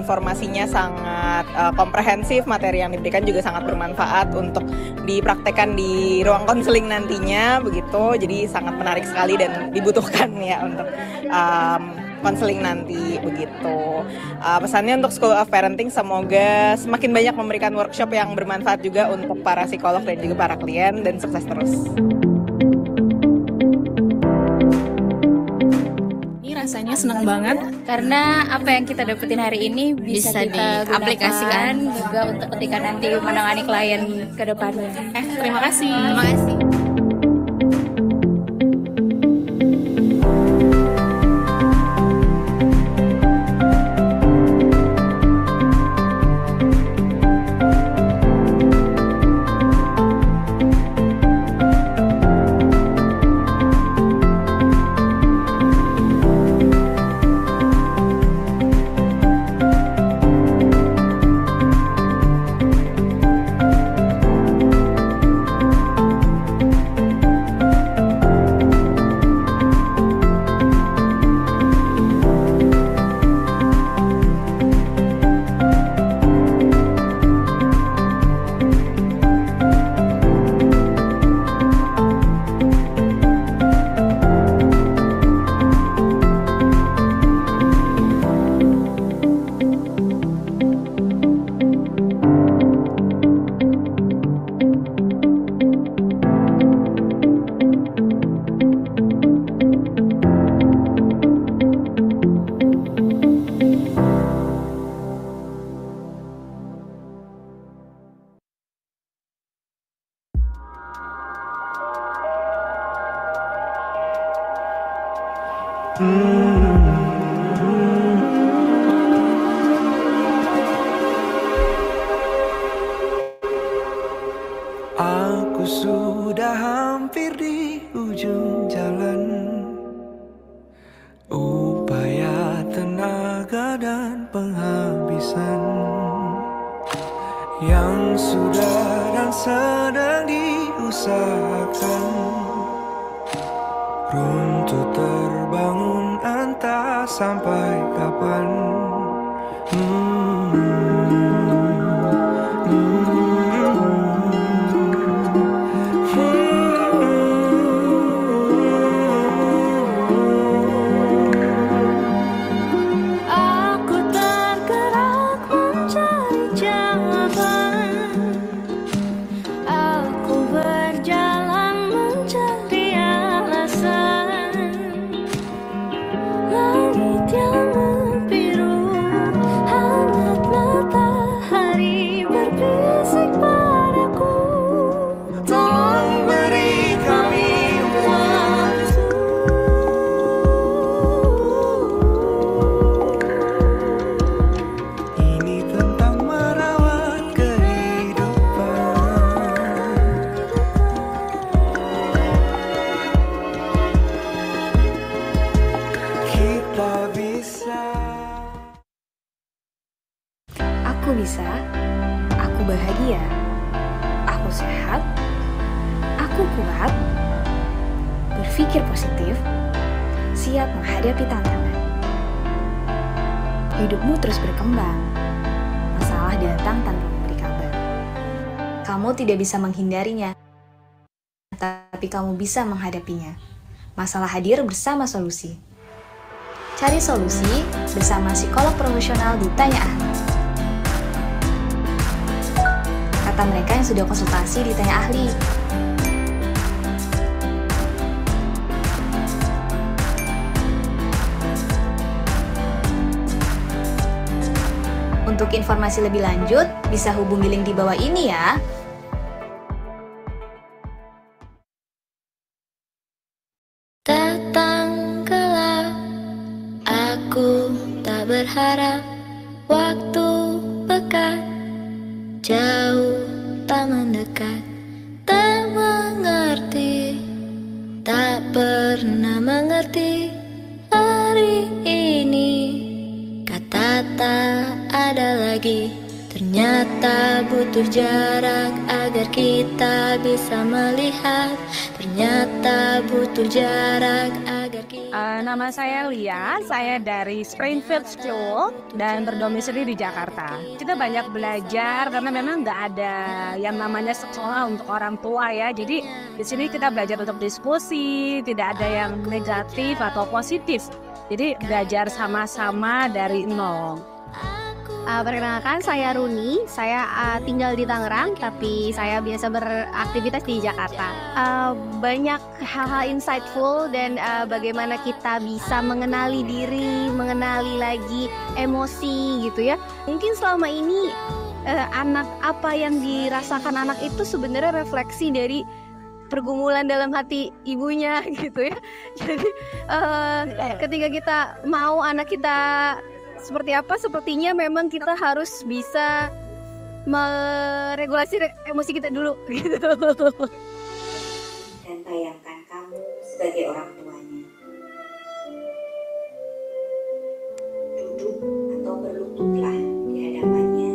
informasinya sangat komprehensif, materi yang diberikan juga sangat bermanfaat untuk dipraktekkan di ruang konseling nantinya begitu. Jadi sangat menarik sekali dan dibutuhkan ya untuk konseling nanti begitu. Pesannya untuk School of Parenting semoga semakin banyak memberikan workshop yang bermanfaat juga untuk para psikolog dan juga para klien, dan sukses terus. Rasanya senang banget karena apa yang kita dapetin hari ini bisa kita aplikasikan juga untuk ketika nanti menangani klien ke depannya. Terima kasih. Terima kasih. Aku sudah hampir di ujung jalan. Upaya, tenaga dan penghabisan yang sudah dan sedang diusahakan runtuh terbangun, entah sampai kapan. Aku bisa, aku bahagia, aku sehat, aku kuat, berpikir positif, siap menghadapi tantangan. Hidupmu terus berkembang, masalah datang tanpa memberi kabar. Kamu tidak bisa menghindarinya, tapi kamu bisa menghadapinya. Masalah hadir bersama solusi. Cari solusi bersama psikolog profesional di Tanya Ahli. Kata mereka yang sudah konsultasi di Tanya Ahli. Untuk informasi lebih lanjut, bisa hubungi link di bawah ini ya. Datang gelap, aku tak berharap waktu pekat jauh tak mendekat, tak mengerti, tak pernah mengerti. Hari ini kata tak ada lagi, ternyata butuh jarak agar kita bisa melihat. Ternyata butuh jarak agar kita Nama saya Lia, saya dari Springfield School dan berdomisili di Jakarta. Kita banyak belajar karena memang nggak ada yang namanya sekolah untuk orang tua ya. Jadi di sini kita belajar untuk diskusi, tidak ada yang negatif atau positif. Jadi belajar sama-sama dari nol. Perkenalkan, saya Runi. Saya tinggal di Tangerang, tapi saya biasa beraktivitas di Jakarta. Banyak hal-hal insightful dan bagaimana kita bisa mengenali diri, mengenali lagi emosi gitu ya. Mungkin selama ini anak apa yang dirasakan anak itu sebenarnya refleksi dari pergumulan dalam hati ibunya gitu ya. Jadi ketika kita mau anak kita seperti apa, sepertinya memang kita harus bisa meregulasi emosi kita dulu gitu. Dan bayangkan kamu sebagai orang tuanya. Duduk atau berlututlah di hadapannya.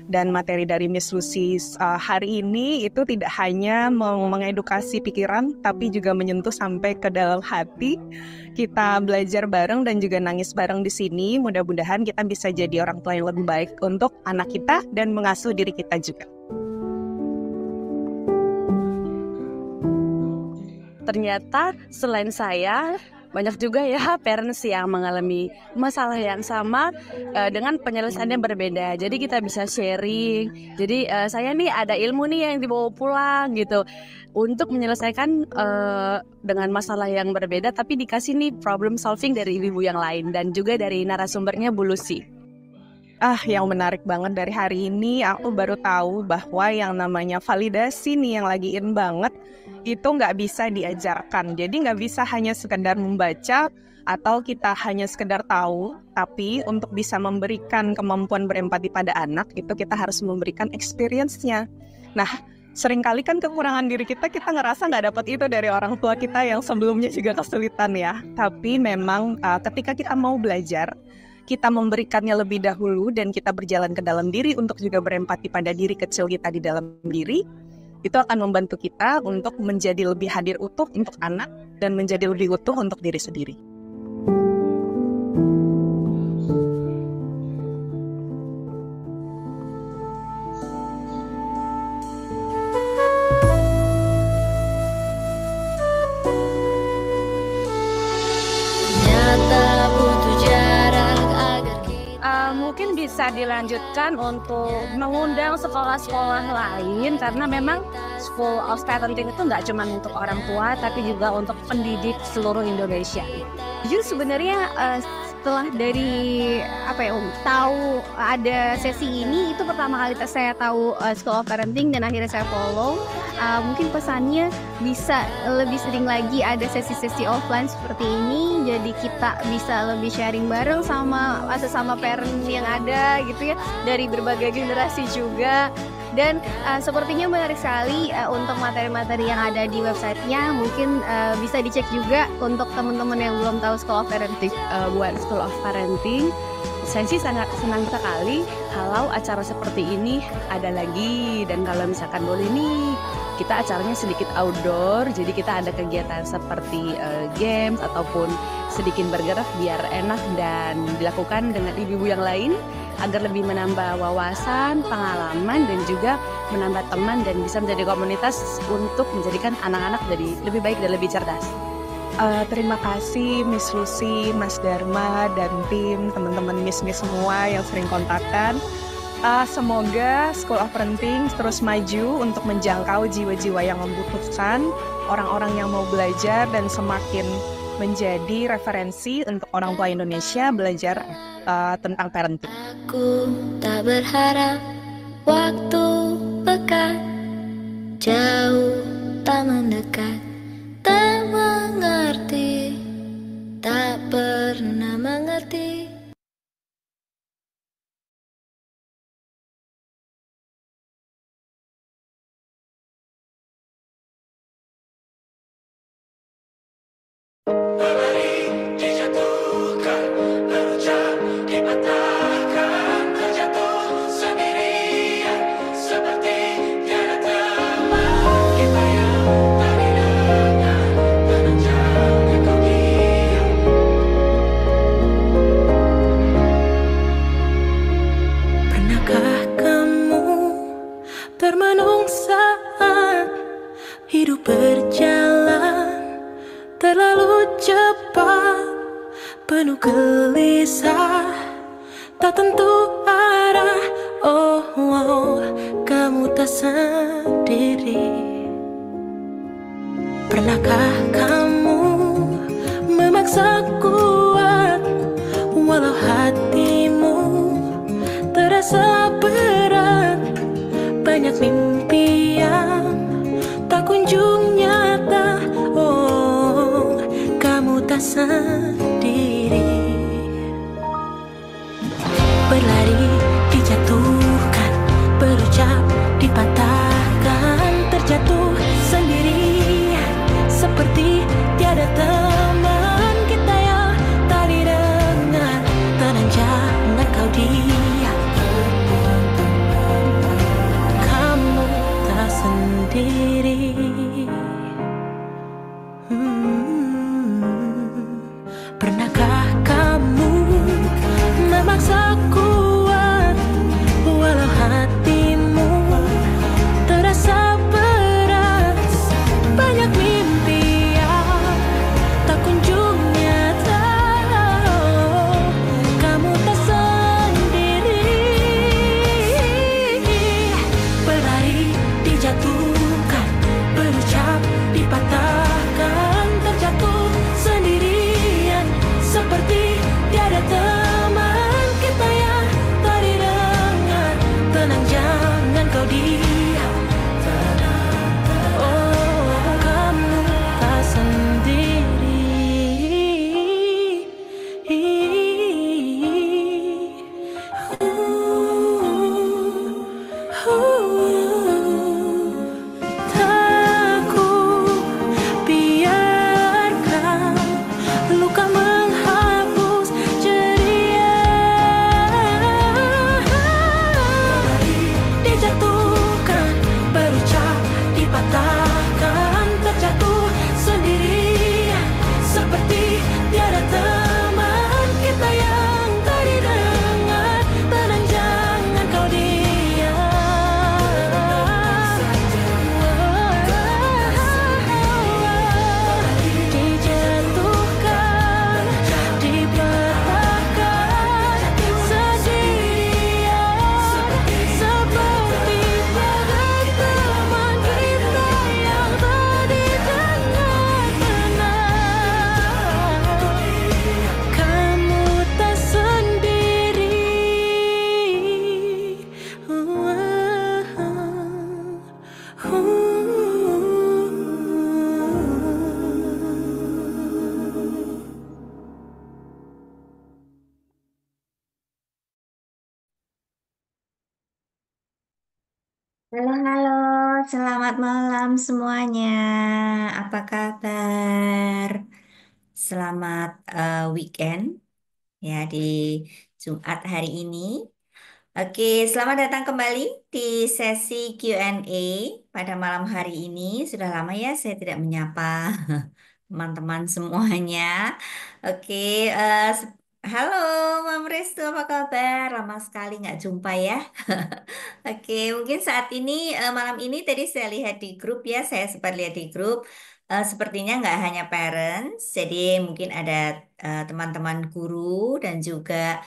Dan materi dari Miss Lucy hari ini itu tidak hanya mengedukasi pikiran, tapi juga menyentuh sampai ke dalam hati. Kita belajar bareng dan juga nangis bareng di sini. Mudah-mudahan kita bisa jadi orang tua yang lebih baik untuk anak kita dan mengasuh diri kita juga. Ternyata selain saya, banyak juga ya parents yang mengalami masalah yang sama dengan penyelesaian yang berbeda. Jadi kita bisa sharing. Jadi saya nih ada ilmu nih yang dibawa pulang gitu untuk menyelesaikan dengan masalah yang berbeda, tapi dikasih nih problem solving dari ibu yang lain dan juga dari narasumbernya Bu Lucy. Yang menarik banget dari hari ini, aku baru tahu bahwa yang namanya validasi nih yang lagi in banget, itu nggak bisa diajarkan. Jadi nggak bisa hanya sekedar membaca atau kita hanya sekedar tahu, tapi untuk bisa memberikan kemampuan berempati pada anak, itu kita harus memberikan experience-nya. Nah, seringkali kan kekurangan diri kita ngerasa nggak dapat itu dari orang tua kita yang sebelumnya juga kesulitan ya. Tapi memang ketika kita mau belajar, kita memberikannya lebih dahulu dan kita berjalan ke dalam diri untuk juga berempati pada diri kecil kita di dalam diri, itu akan membantu kita untuk menjadi lebih hadir utuh untuk anak dan menjadi lebih utuh untuk diri sendiri. Mungkin bisa dilanjutkan untuk mengundang sekolah-sekolah lain, karena memang School of Parenting itu nggak cuma untuk orang tua, tapi juga untuk pendidik seluruh Indonesia. Jujur sebenarnya setelah dari tahu ada sesi ini, itu pertama kali saya tahu School of Parenting dan akhirnya saya follow. Mungkin pesannya bisa lebih sering lagi ada sesi-sesi offline seperti ini, jadi kita bisa lebih sharing bareng sama sesama parent yang ada gitu ya, dari berbagai generasi juga. Dan sepertinya menarik sekali untuk materi-materi yang ada di websitenya. Mungkin bisa dicek juga untuk teman-teman yang belum tahu School of Parenting. Buat School of Parenting, saya sih sangat senang sekali kalau acara seperti ini ada lagi. Dan kalau misalkan boleh nih, kita acaranya sedikit outdoor, jadi kita ada kegiatan seperti games ataupun sedikit bergerak biar enak dan dilakukan dengan ibu-ibu yang lain, agar lebih menambah wawasan, pengalaman, dan juga menambah teman dan bisa menjadi komunitas untuk menjadikan anak-anak jadi lebih baik dan lebih cerdas. Terima kasih Miss Lucy, Mas Dharma, dan tim, teman-teman Miss-Miss semua yang sering kontakkan. Semoga School of Parenting terus maju untuk menjangkau jiwa-jiwa yang membutuhkan, orang-orang yang mau belajar, dan semakin menjadi referensi untuk orang tua Indonesia belajar tentang parenting. Aku tak berharap waktu pekat jauh tak mendekat, tak mengerti, tak pernah mengerti. berjalan terlalu cepat, penuh gelisah, tak tentu arah. Oh, oh, kamu tak sendiri. Pernahkah kamu memaksa kuat, walau hatimu terasa berat? Banyak mimpi yang tak kunjung nyata. Oh, kamu tak sendiri. Berlari dijatuhkan, berucap dipatahkan, terjatuh sendirian seperti tiada teman. Kita yang tak didengar, tenang jangan kau diam. Kamu tak sendiri. Pernahkah kamu memaksa kuat, walau hatimu terasa berat? Banyak mimpi yang tak kunjung nyata. Kamu tak sendiri. Berlari dijatuhkan, berucap dipatahkan, terjatuh sendirian seperti tiada teman. Kita yang tak didengar, tenang jangan kau diam. Oh, kamu tak sendiri. Tak ku biarkan luka menghapus ceria. Dijatuhkan, berucap dipatahkan, terjatuh sendirian seperti tiada teman. Kita yang tak didengar, tenang jangan kau diam. Dijatuhkan, dipatahkan, sendirian seperti tiada teman. Kita yang tak didengar, tenang, kamu tak sendiri. Halo, halo, selamat malam semuanya. Apa kabar? Selamat weekend ya di Jumat hari ini. Oke, selamat datang kembali di sesi Q&A pada malam hari ini. Sudah lama ya saya tidak menyapa teman-teman semuanya. Oke, halo Mam Restu, apa kabar? Lama sekali nggak jumpa ya. Oke, mungkin saat ini malam ini tadi saya lihat di grup ya, saya sempat lihat di grup. Sepertinya nggak hanya parents, jadi mungkin ada teman-teman guru dan juga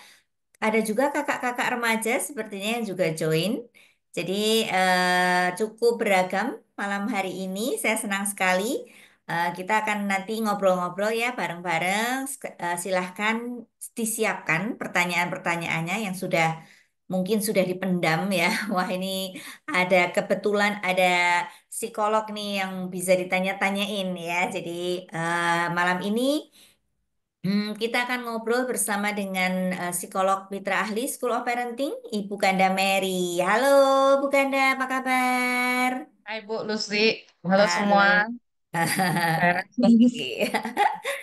ada juga kakak-kakak remaja sepertinya yang juga join. Jadi cukup beragam malam hari ini. Saya senang sekali. Kita akan nanti ngobrol-ngobrol ya bareng-bareng. Silahkan disiapkan pertanyaan-pertanyaannya yang sudah mungkin sudah dipendam ya. Wah ini ada kebetulan ada psikolog nih yang bisa ditanya-tanyain ya. Jadi malam ini kita akan ngobrol bersama dengan psikolog mitra ahli School of Parenting, Ibu Kanda Mary. Halo Bu Kanda, apa kabar? Hai Bu Lucy, halo semua. Halo. Oke.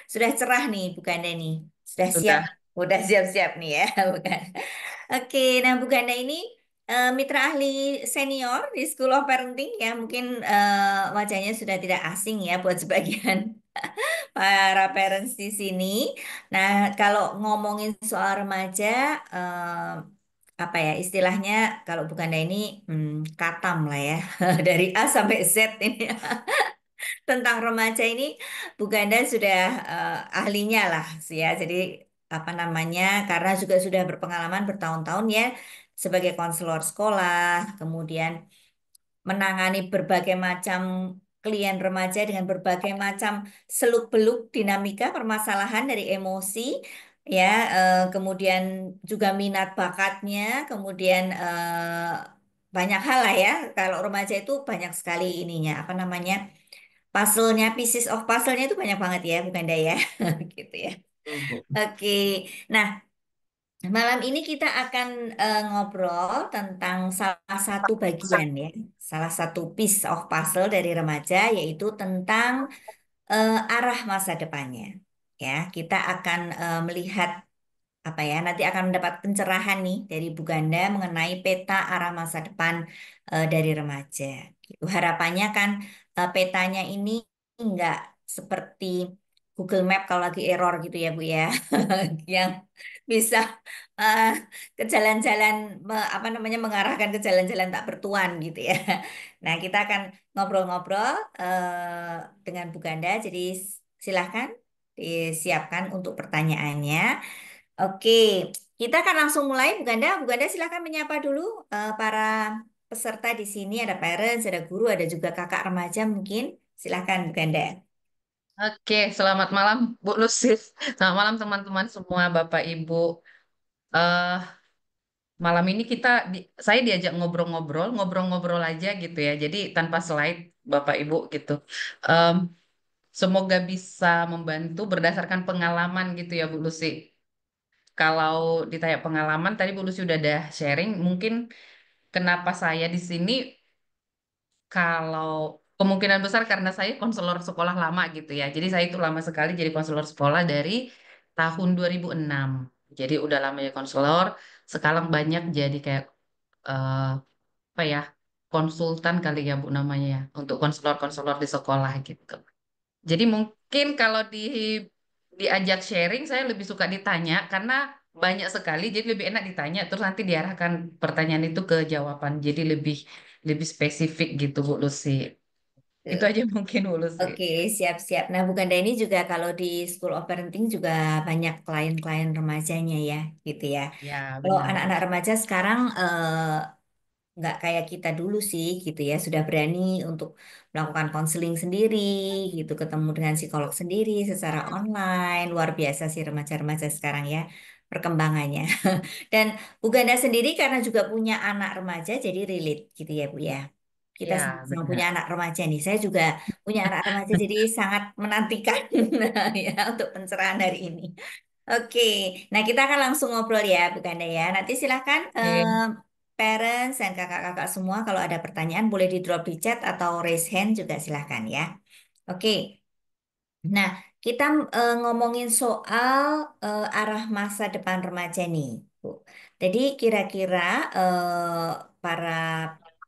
Sudah cerah nih Bu Kanda nih. Sudah siap, Sudah. udah siap-siap nih ya, bukan? Oke, nah Bu Ganda ini mitra ahli senior di School of Parenting ya, mungkin wajahnya sudah tidak asing ya buat sebagian para parents di sini. Nah, kalau ngomongin soal remaja, apa ya istilahnya kalau Bu Ganda ini katam lah ya, dari A sampai Z ini. tentang remaja ini Bu Ganda sudah ahlinya lah ya. Jadi apa namanya? Karena juga sudah berpengalaman bertahun-tahun ya sebagai konselor sekolah, kemudian menangani berbagai macam klien remaja dengan berbagai macam seluk-beluk dinamika permasalahan dari emosi ya, kemudian juga minat bakatnya, kemudian banyak hal lah ya. Kalau remaja itu banyak sekali ininya apa namanya puzzle-nya, pieces of puzzle-nya itu banyak banget ya, bukan ya, gitu ya. Betul, Bu. Oke, nah malam ini kita akan ngobrol tentang salah satu bagian ya, salah satu piece of puzzle dari remaja, yaitu tentang arah masa depannya. Ya, kita akan melihat apa ya, nanti akan mendapat pencerahan nih dari Bu Ganda mengenai peta arah masa depan dari remaja. Gitu. Harapannya kan petanya ini nggak seperti Google Map kalau lagi error gitu ya Bu ya, yang bisa eh, ke jalan-jalan apa namanya mengarahkan ke jalan-jalan tak bertuan gitu ya. Nah, kita akan ngobrol-ngobrol dengan Bu Ganda. Jadi silahkan disiapkan untuk pertanyaannya. Oke, kita akan langsung mulai, Bu Ganda. Bu Ganda silahkan menyapa dulu para peserta di sini. Ada parents, ada guru, ada juga kakak remaja mungkin. Silahkan, Bu Ganda. Oke, selamat malam Bu Lucy. Selamat malam teman-teman semua, Bapak Ibu. eh Malam ini saya diajak ngobrol-ngobrol aja gitu ya. Jadi tanpa slide, Bapak Ibu gitu. Em, Semoga bisa membantu berdasarkan pengalaman gitu ya, Bu Lucy. Kalau ditanya pengalaman, tadi Bu Lucy udah ada sharing. Mungkin kenapa saya di sini kalau kemungkinan besar karena saya konselor sekolah lama gitu ya. Jadi saya itu lama sekali jadi konselor sekolah dari tahun 2006. Jadi udah lama ya konselor. Sekarang banyak jadi kayak eh, apa ya konsultan kali ya Bu namanya ya untuk konselor-konselor di sekolah gitu. Jadi mungkin kalau diajak sharing saya lebih suka ditanya karena banyak sekali jadi lebih enak ditanya terus nanti diarahkan pertanyaan itu ke jawaban. Jadi lebih lebih spesifik gitu Bu Lucy. Itu Tuh. aja mungkin Bu Lucy. Oke, siap-siap. Nah, Bu Ganda ini juga kalau di School of Parenting juga banyak klien-klien remajanya ya, gitu ya. Ya Kalau benar Bu. anak-anak remaja sekarang nggak kayak kita dulu sih gitu ya, sudah berani untuk melakukan konseling sendiri gitu, ketemu dengan psikolog sendiri secara online. Luar biasa sih remaja-remaja sekarang ya perkembangannya. Dan Bu Ganda sendiri karena juga punya anak remaja jadi relate gitu ya Bu ya. Kita Ya sama-sama punya benar. anak remaja nih. Saya juga punya anak remaja jadi sangat menantikan ya untuk pencerahan hari ini. Oke, nah kita akan langsung ngobrol ya, Bu Ganda ya. Nanti silahkan Oke. parents dan kakak-kakak semua kalau ada pertanyaan boleh di drop di chat atau raise hand juga silahkan ya. Oke, nah kita ngomongin soal arah masa depan remaja nih, Bu. Jadi kira-kira para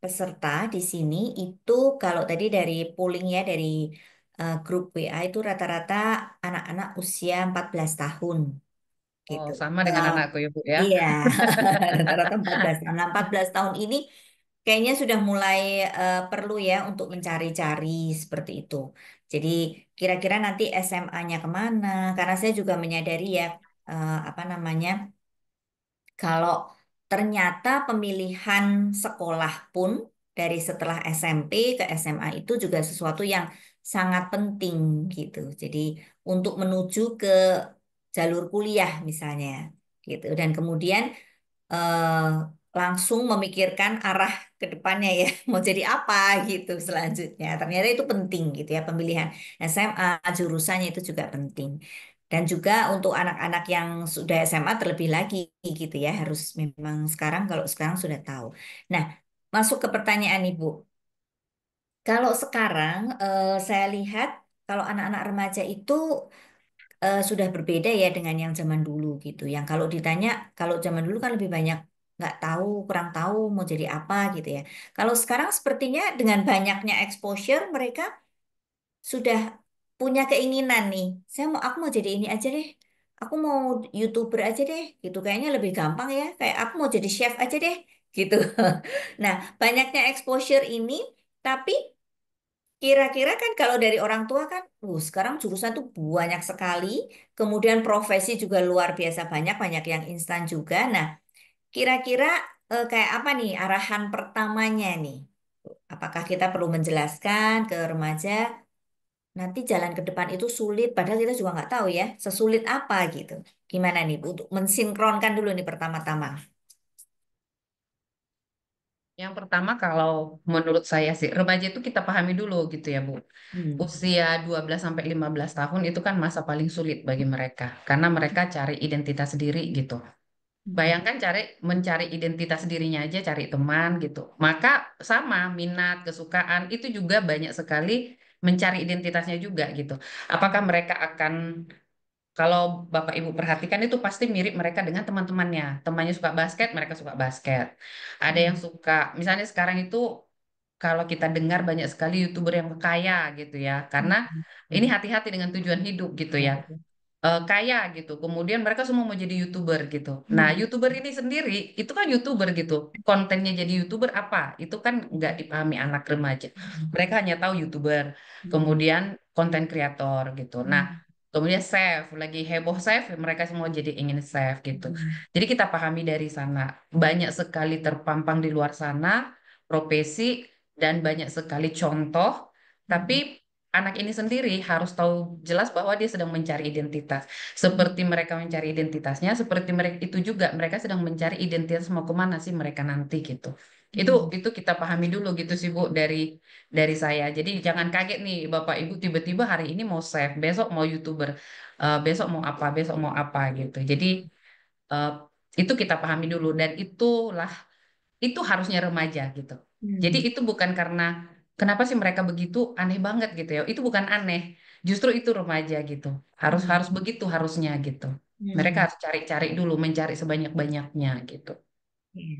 peserta di sini itu kalau tadi dari polling ya dari grup WA itu rata-rata anak-anak usia 14 tahun Oh gitu. sama dengan Eh, anakku ya Bu ya. iya, rata-rata 14 tahun. Nah, 14 tahun ini kayaknya sudah mulai perlu ya untuk mencari-cari seperti itu. Jadi kira-kira nanti SMA-nya kemana? Karena saya juga menyadari ya, apa namanya, kalau ternyata pemilihan sekolah pun dari setelah SMP ke SMA itu juga sesuatu yang sangat penting gitu. Jadi untuk menuju ke jalur kuliah misalnya gitu. Dan kemudian eh, langsung memikirkan arah ke depannya ya, mau jadi apa gitu selanjutnya. Ternyata itu penting gitu ya, pemilihan SMA, jurusannya itu juga penting. Dan juga untuk anak-anak yang sudah SMA terlebih lagi gitu ya, harus memang sekarang kalau sekarang sudah tahu. Nah, masuk ke pertanyaan Ibu. Kalau sekarang saya lihat kalau anak-anak remaja itu sudah berbeda ya dengan yang zaman dulu gitu. Yang kalau ditanya, kalau zaman dulu kan lebih banyak nggak tahu, kurang tahu mau jadi apa gitu ya. Kalau sekarang sepertinya dengan banyaknya exposure mereka sudah punya keinginan nih. Aku mau jadi ini aja deh. Aku mau YouTuber aja deh gitu. Kayaknya lebih gampang ya. Kayak aku mau jadi chef aja deh gitu. Nah, banyaknya exposure ini tapi kira-kira kan kalau dari orang tua kan, sekarang jurusan tuh banyak sekali, kemudian profesi juga luar biasa banyak, banyak yang instan juga. Nah, kira-kira kayak apa nih arahan pertamanya nih? Apakah kita perlu menjelaskan ke remaja nanti jalan ke depan itu sulit, padahal kita juga nggak tahu ya, sesulit apa gitu. Gimana nih Bu, untuk mensinkronkan dulu nih pertama-tama. Yang pertama kalau menurut saya sih remaja itu kita pahami dulu gitu ya Bu. Hmm. Usia 12 sampai 15 tahun itu kan masa paling sulit bagi mereka karena mereka cari identitas diri gitu. Hmm. Bayangkan mencari identitas dirinya aja, cari teman gitu. Maka sama minat, kesukaan itu juga banyak sekali mencari identitasnya juga gitu. Apakah mereka akan kalau Bapak Ibu perhatikan itu pasti mirip mereka dengan teman-temannya. Temannya suka basket, mereka suka basket. Ada yang Hmm. suka, misalnya sekarang itu kalau kita dengar banyak sekali YouTuber yang kaya gitu ya. Karena Hmm. ini Hmm. hati-hati dengan tujuan hidup gitu Ya, ya, betul. kaya gitu. Kemudian mereka semua mau jadi YouTuber gitu. Nah, Hmm. YouTuber ini sendiri itu kan YouTuber gitu. Kontennya jadi YouTuber apa? Itu kan nggak dipahami anak remaja. Mereka hanya tahu YouTuber, Hmm. kemudian konten kreator gitu. Nah, Hmm. kemudian save, lagi heboh save, mereka semua jadi ingin save gitu. Hmm. Jadi kita pahami dari sana. Banyak sekali terpampang di luar sana profesi dan banyak sekali contoh, tapi Hmm. anak ini sendiri harus tahu jelas bahwa dia sedang mencari identitas. Seperti mereka mencari identitasnya, seperti mereka itu juga mereka sedang mencari identitas mau kemana sih mereka nanti gitu. Itu Hmm. itu kita pahami dulu gitu sih Bu dari saya. Jadi jangan kaget nih Bapak Ibu tiba-tiba hari ini mau save, besok mau YouTuber, besok mau apa gitu. Jadi eh, itu kita pahami dulu dan itu harusnya remaja gitu. Jadi Hmm. itu bukan karena kenapa sih mereka begitu aneh banget gitu ya. Itu bukan aneh, justru itu remaja gitu. Harus Hmm. harus begitu harusnya gitu. Mereka Hmm. harus cari-cari dulu, mencari sebanyak-banyaknya gitu. Iya.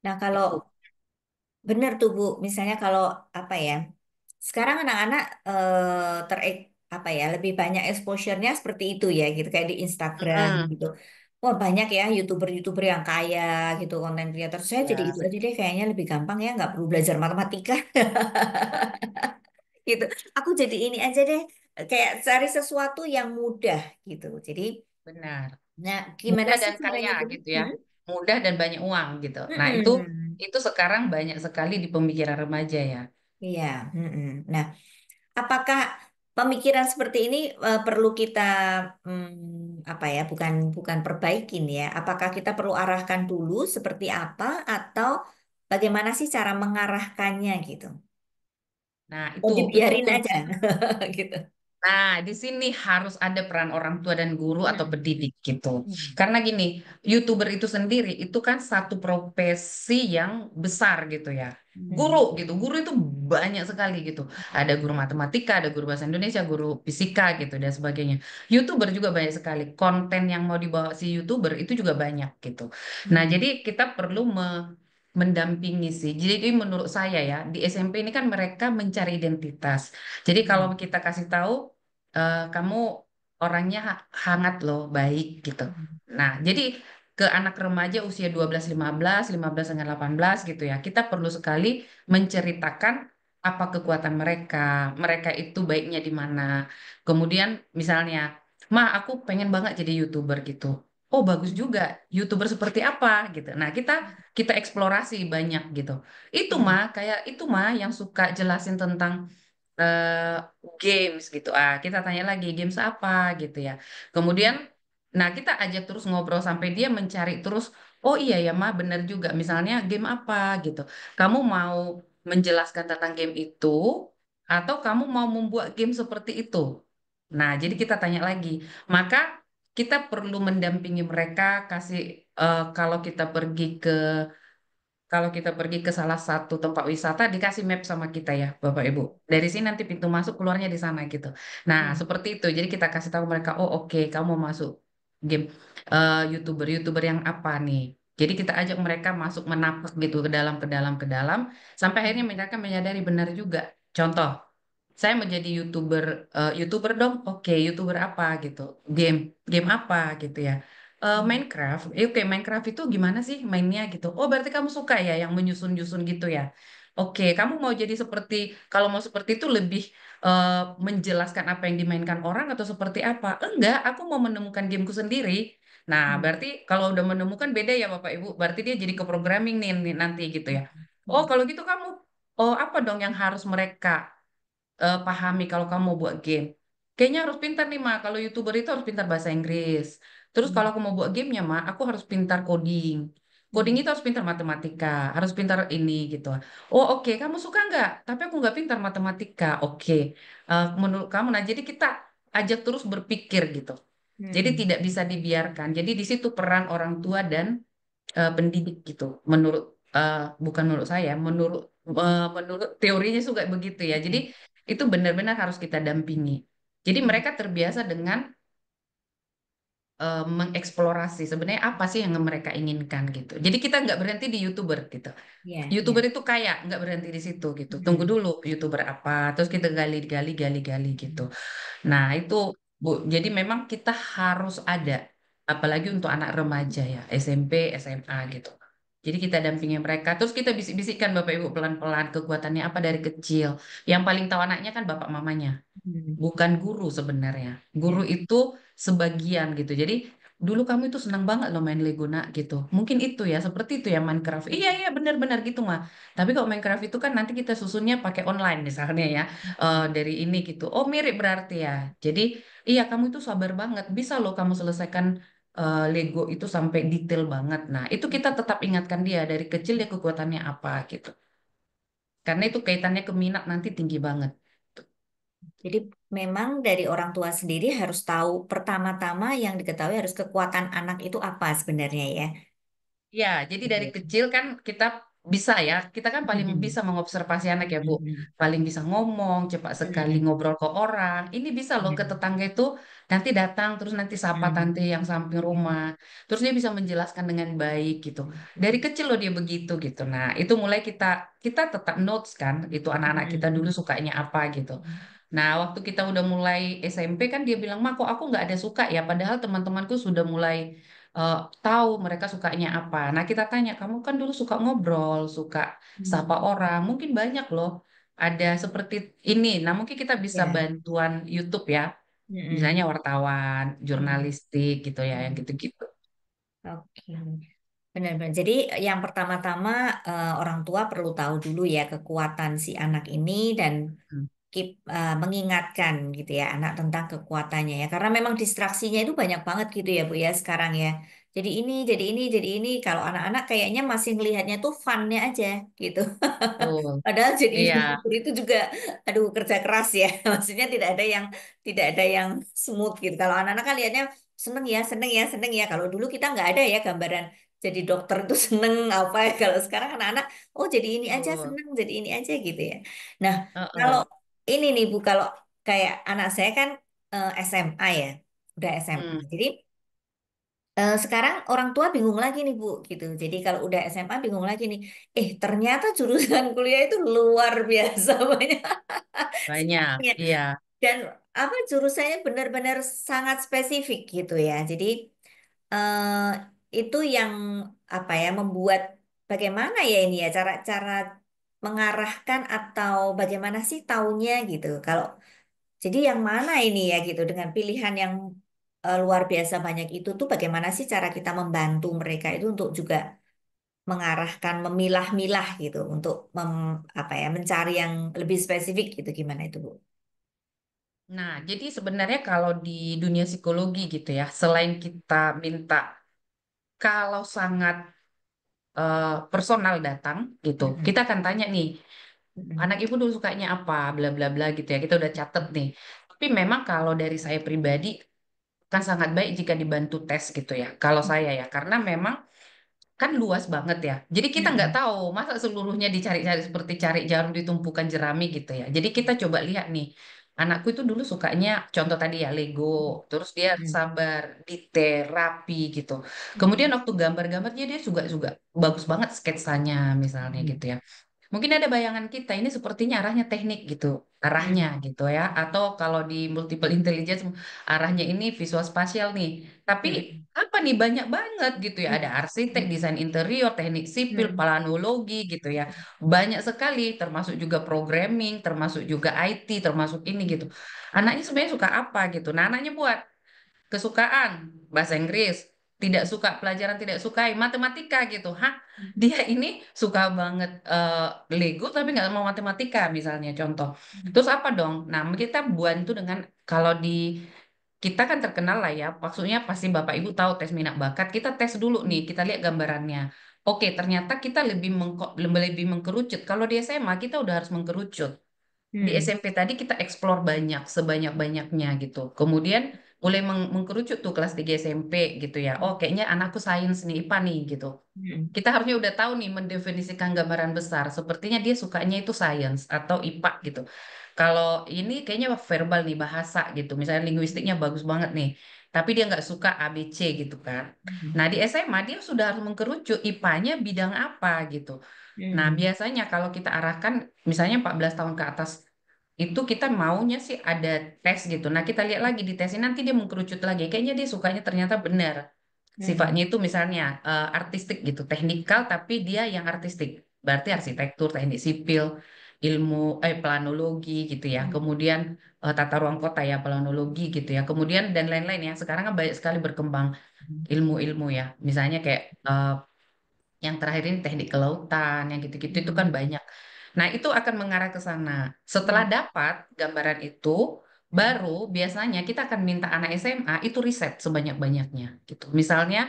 Nah, kalau Itu benar tuh Bu, misalnya kalau apa ya, sekarang anak-anak apa ya, lebih banyak exposure-nya seperti itu ya, gitu kayak di Instagram mm-mm. gitu. Wah banyak ya YouTuber-YouTuber yang kaya gitu, konten kreator. Saya jadi Ya, itu aja deh, kayaknya lebih gampang ya, nggak perlu belajar matematika gitu. Aku jadi ini aja deh, kayak cari sesuatu yang mudah gitu. Jadi, benar. nah gimana Mudah sih dan kaya caranya tuh? gitu ya. Mudah dan banyak uang gitu. Nah, Mm-mm. itu sekarang banyak sekali di pemikiran remaja ya. Iya. Mm-mm. Nah, apakah pemikiran seperti ini perlu kita apa ya? Bukan bukan perbaikin ya. Apakah kita perlu arahkan dulu seperti apa atau bagaimana sih cara mengarahkannya gitu? Nah, Oh, itu dibiarin aja kuncinya. gitu. Nah, di sini harus ada peran orang tua dan guru atau Mm-mm. pendidik gitu. Mm. Karena gini, YouTuber itu sendiri itu kan satu profesi yang besar gitu ya. Guru Mm. gitu, guru itu banyak sekali gitu. Ada guru matematika, ada guru bahasa Indonesia, guru fisika gitu dan sebagainya. YouTuber juga banyak sekali. Konten yang mau dibawa si YouTuber itu juga banyak gitu. Nah, Mm. jadi kita perlu mendampingi sih. Jadi menurut saya ya, di SMP ini kan mereka mencari identitas. Jadi kalau Mm. kita kasih tahu kamu orangnya hangat loh, baik gitu. Nah, jadi ke anak remaja usia 12, 15, 15 sampai 18 gitu ya. Kita perlu sekali menceritakan apa kekuatan mereka, mereka itu baiknya di mana. Kemudian misalnya, "Ma, aku pengen banget jadi YouTuber gitu." Oh, bagus juga. YouTuber seperti apa gitu. Nah, kita eksplorasi banyak gitu. Mm. Itu mah yang suka jelasin tentang eh, games gitu. Kita tanya lagi games apa gitu ya. Kemudian, nah kita ajak terus ngobrol sampai dia mencari terus. Oh iya ya, Ma, bener juga. Misalnya game apa gitu. Kamu mau menjelaskan tentang game itu, atau kamu mau membuat game seperti itu? Nah, jadi kita tanya lagi. Maka kita perlu mendampingi mereka, kasih kalau kita pergi ke salah satu tempat wisata dikasih map sama kita ya Bapak Ibu. Dari sini nanti pintu masuk keluarnya di sana gitu. Nah, Mm. seperti itu. Jadi kita kasih tahu mereka, oh oke, kamu mau masuk game YouTuber yang apa nih. Jadi kita ajak mereka masuk menapak gitu ke dalam sampai akhirnya mereka menyadari benar juga. Contoh, saya mau jadi YouTuber dong. Oke, YouTuber apa gitu. Game, game apa gitu ya. Minecraft. Oke, Minecraft itu gimana sih mainnya gitu. Oh, berarti kamu suka ya yang menyusun-nyusun gitu ya. Oke, kamu mau jadi seperti, kalau mau seperti itu lebih eh, menjelaskan apa yang dimainkan orang atau seperti apa? Enggak, aku mau menemukan gameku sendiri. Nah, berarti kalau udah menemukan beda ya Bapak Ibu, berarti dia jadi ke programming nih nanti gitu ya. Oh, kalau gitu kamu, oh apa dong yang harus mereka pahami kalau kamu mau buat game. Kayaknya harus pintar nih, Ma. Kalau YouTuber itu harus pintar bahasa Inggris. Terus kalau aku mau buat gamenya, Ma, aku harus pintar coding. Coding itu harus pintar matematika, harus pintar ini gitu. Oh oke, kamu suka nggak? Tapi aku nggak pintar matematika. Oke, menurut kamu, nah jadi kita ajak terus berpikir gitu. Jadi tidak bisa dibiarkan. Jadi di situ peran orang tua dan pendidik gitu. Menurut bukan menurut saya, menurut teorinya juga begitu ya. Jadi itu benar-benar harus kita dampingi. Jadi mereka terbiasa dengan mengeksplorasi sebenarnya apa sih yang mereka inginkan gitu. Jadi kita nggak berhenti di YouTuber gitu. Iya, iya. YouTuber itu kaya, nggak berhenti di situ gitu. Tunggu dulu YouTuber apa, terus kita gali-gali, gali-gali gitu. Nah, itu Bu, jadi memang kita harus ada, apalagi untuk anak remaja ya, SMP, SMA gitu. Jadi kita dampingi mereka, terus kita bisik-bisikkan Bapak Ibu pelan-pelan kekuatannya apa dari kecil. Yang paling tahu anaknya kan bapak mamanya, bukan guru sebenarnya. Guru Ya. itu sebagian gitu. Jadi dulu kamu itu senang banget loh main Lego nak gitu. Mungkin itu ya, seperti itu ya Minecraft. Iya iya benar-benar gitu mah. Tapi kalau Minecraft itu kan nanti kita susunnya pakai online misalnya ya, dari ini gitu. Oh mirip berarti ya. Jadi iya kamu itu sabar banget. Bisa loh kamu selesaikan Lego itu sampai detail banget. Nah itu kita tetap ingatkan dia dari kecil dia kekuatannya apa gitu. Karena itu kaitannya ke minat nanti tinggi banget. Jadi memang dari orang tua sendiri harus tahu pertama-tama yang diketahui harus kekuatan anak itu apa sebenarnya ya. Ya, jadi dari kecil kan kita bisa ya, kita kan paling Mm-mm. bisa mengobservasi anak ya Bu, Mm-mm. paling bisa ngomong, cepat sekali Mm-mm. ngobrol ke orang. Ini bisa loh ke tetangga itu nanti datang terus nanti sapa Mm-mm. tante yang samping rumah, terus dia bisa menjelaskan dengan baik gitu. Dari kecil loh dia begitu gitu. Nah itu mulai kita kita tetap notes kan, itu anak-anak kita Mm-mm. dulu sukanya apa gitu. Nah, waktu kita udah mulai SMP kan dia bilang, "Ma, kok aku nggak ada suka ya?" Padahal teman-temanku sudah mulai eh, tahu mereka sukanya apa. Nah, kita tanya, "Kamu kan dulu suka ngobrol, suka sapa Mm-mm. orang. Mungkin banyak loh ada seperti ini. Nah, mungkin kita bisa Ya. bantuan YouTube ya. Misalnya Mm-mm. wartawan, Mm-mm. jurnalistik gitu ya, yang Mm-mm. gitu-gitu." Oke. Benar-benar. Jadi yang pertama-tama orang tua perlu tahu dulu ya kekuatan si anak ini dan Hmm. mengingatkan gitu ya anak tentang kekuatannya ya karena memang distraksinya itu banyak banget gitu ya Bu ya sekarang ya jadi ini jadi ini jadi ini kalau anak-anak kayaknya masih melihatnya tuh funnya aja gitu Betul. padahal jadi Iya, YouTuber itu juga aduh kerja keras ya maksudnya tidak ada yang smooth gitu kalau anak-anak kan lihatnya seneng ya seneng ya seneng ya kalau dulu kita nggak ada ya gambaran jadi dokter itu seneng apa ya kalau sekarang anak-anak oh jadi ini aja betul. seneng jadi ini aja gitu ya nah kalau Heeh. ini nih Bu, kalau kayak anak saya kan SMA ya, udah SMA. Hmm. Jadi sekarang orang tua bingung lagi nih Bu, gitu. Jadi kalau udah SMA bingung lagi nih, ternyata jurusan kuliah itu luar biasa banyak. Banyak, iya. Dan apa jurusannya benar-benar sangat spesifik gitu ya. Jadi eh, itu yang apa ya membuat bagaimana ya ini ya cara-cara mengarahkan atau bagaimana sih taunya gitu. Kalau jadi yang mana ini ya gitu dengan pilihan yang luar biasa banyak itu tuh bagaimana sih cara kita membantu mereka itu untuk juga mengarahkan memilah-milah gitu untuk apa ya mencari yang lebih spesifik gitu gimana itu Bu? Nah, jadi sebenarnya kalau di dunia psikologi gitu ya, selain kita minta kalau sangat personal datang gitu, kita Mm-mm. akan tanya nih, Mm-mm. anak ibu dulu sukanya apa, bla bla bla gitu ya, kita udah catet nih. Tapi memang kalau dari saya pribadi kan sangat baik jika dibantu tes gitu ya. Kalau saya ya, karena memang kan luas banget ya. Jadi kita nggak Mm-mm. tahu masa seluruhnya dicari-cari seperti cari jarum di tumpukan jerami gitu ya. Jadi kita coba lihat nih. Anakku itu dulu sukanya contoh tadi ya Lego, terus dia Mm-mm. sabar, detail, rapi gitu. Kemudian Mm-mm. waktu gambar-gambarnya dia juga juga bagus banget sketsanya misalnya gitu ya. Mungkin ada bayangan kita ini sepertinya arahnya teknik gitu, arahnya Mm-mm. gitu ya. Atau kalau di multiple intelligence arahnya ini visual spasial nih. Tapi Mm-mm. apa nih banyak banget gitu ya. Ada arsitek, desain interior, teknik sipil, Hmm. planologi gitu ya. Banyak sekali, termasuk juga programming, termasuk juga IT, termasuk ini gitu. Anaknya sebenarnya suka apa gitu. Nah, anaknya buat kesukaan bahasa Inggris, tidak suka pelajaran, tidak sukai matematika gitu. Hah, dia ini suka banget Lego tapi nggak mau matematika misalnya contoh. Terus apa dong? Nah, kita bantu dengan kalau di kita kan terkenal lah ya, maksudnya pasti Bapak Ibu tahu tes minat bakat. Kita tes dulu nih, kita lihat gambarannya. Oke, ternyata kita lebih mengkerucut. Kalau di SMA kita udah harus mengkerucut. Di Hmm. SMP tadi kita eksplor banyak, sebanyak-banyaknya gitu. Kemudian mulai mengkerucut tuh kelas 3 SMP gitu ya. Oh, kayaknya anakku sains nih, IPA nih gitu. Hmm. Kita harusnya udah tahu nih mendefinisikan gambaran besar. Sepertinya dia sukanya itu sains atau IPA gitu. Kalau ini kayaknya verbal nih, bahasa gitu. Misalnya linguistiknya bagus banget nih. Tapi dia nggak suka ABC gitu kan. Hmm. Nah, di SMA dia sudah harus mengkerucut IPA-nya bidang apa gitu. Nah, Hmm. biasanya kalau kita arahkan misalnya 14 tahun ke atas itu kita maunya sih ada tes gitu. Nah, kita lihat lagi di tesnya nanti dia mengkerucut lagi. Kayaknya dia sukanya ternyata benar. Hmm. Sifatnya itu misalnya artistik gitu, teknikal tapi dia yang artistik. Berarti arsitektur, teknik sipil, ilmu planologi gitu ya. Kemudian tata ruang kota ya, planologi gitu ya. Kemudian dan lain-lain ya. Sekarang kan banyak sekali berkembang ilmu-ilmu ya. Misalnya kayak yang terakhir ini teknik kelautan, yang gitu-gitu itu kan Hmm. banyak. Nah, itu akan mengarah ke sana. Setelah Hmm. dapat gambaran itu, Hmm. baru biasanya kita akan minta anak SMA itu riset sebanyak-banyaknya gitu. Misalnya,